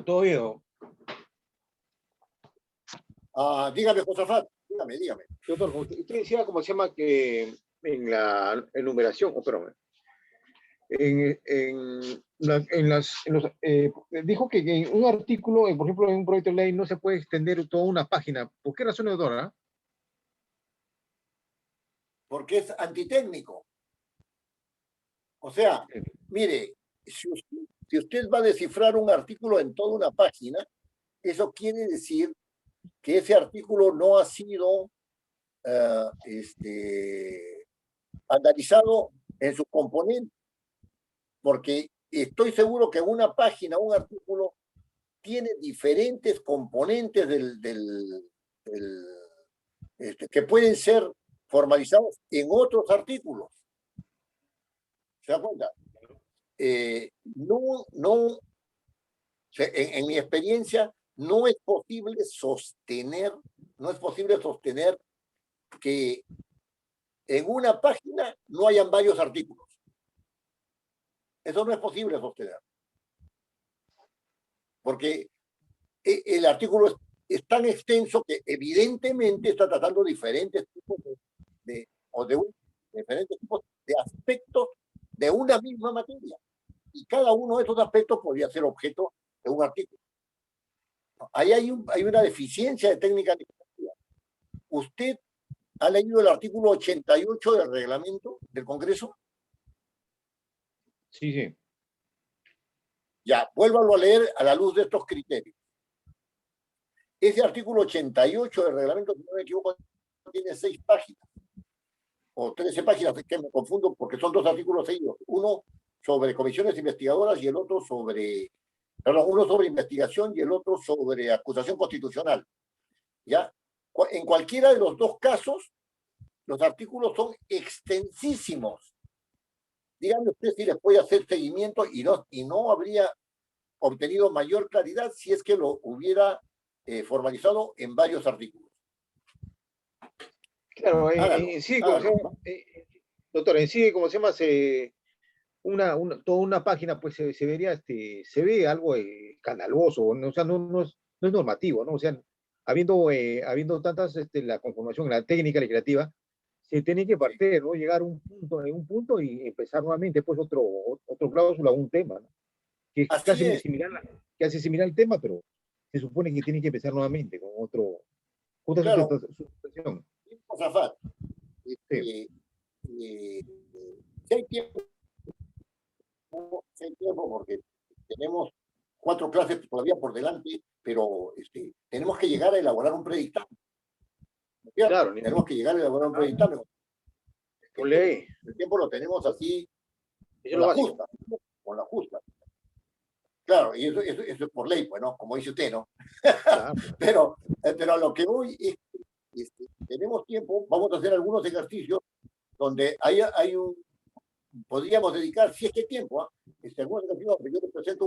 Todo bien. Dígame, Josafat, dígame. Doctor, usted decía, ¿cómo se llama? Que en la enumeración, perdón, dijo que en un artículo, por ejemplo, en un proyecto de ley, no se puede extender toda una página. ¿Por qué razón, doctora? Porque es antitécnico. O sea, mire, si usted va a descifrar un artículo en toda una página, eso quiere decir que ese artículo no ha sido analizado en sus componentes, porque estoy seguro que una página, un artículo, tiene diferentes componentes que pueden ser formalizados en otros artículos. ¿Se da cuenta? En mi experiencia, no es posible sostener que en una página no hayan varios artículos. Eso no es posible sostener. Porque el artículo es tan extenso que evidentemente está tratando diferentes tipos diferentes tipos de aspectos de una misma materia. Y cada uno de esos aspectos podría ser objeto de un artículo. Ahí hay una deficiencia de técnica legislativa. ¿Usted ha leído el artículo 88 del reglamento del Congreso? Sí, sí. Ya, vuélvalo a leer a la luz de estos criterios. Ese artículo 88 del reglamento, si no me equivoco, tiene 6 páginas o 13 páginas, que me confundo porque son 2 artículos seguidos. Uno sobre comisiones investigadoras y el otro uno sobre investigación y el otro sobre acusación constitucional. ¿Ya? En cualquiera de los 2 casos, los artículos son extensísimos. Díganme usted si les puede hacer seguimiento y no habría obtenido mayor claridad si es que lo hubiera formalizado en varios artículos. Claro, sí, doctor, en sí, ¿cómo se llama? Toda una página, pues se vería, se ve algo escandaloso, ¿no? O sea, no es normativo, ¿no? O sea, habiendo tantas, la conformación, la técnica legislativa, se tiene que partir, ¿no? Llegar a un punto y empezar nuevamente, pues, otro cláusula, un tema, ¿no? Que Así es. que hace similar al tema, pero se supone que tiene que empezar nuevamente con otra Claro, sustentación. Josafat, Sí. si hay tiempo, porque tenemos 4 clases todavía por delante, pero tenemos que llegar a elaborar un predictamen. Claro, Tenemos que llegar a elaborar un predictamen. con ley. El tiempo lo tenemos así, Eso es lo básico. con la justa. Claro, y eso es por ley, pues, ¿no? Como dice usted, ¿no? Claro. pero a lo que voy es que tenemos tiempo, vamos a hacer algunos ejercicios donde podríamos dedicar, si es que hay tiempo, algunos ejercicios donde yo les presento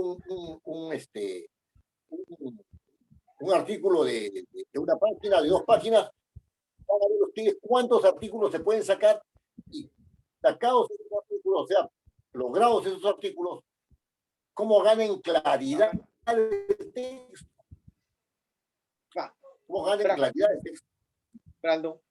un artículo de una página, de 2 páginas, van a ver ustedes cuántos artículos se pueden sacar y sacados esos artículos, o sea, logrados esos artículos, cómo ganen claridad del texto. Cómo ganen claridad del texto. Brando.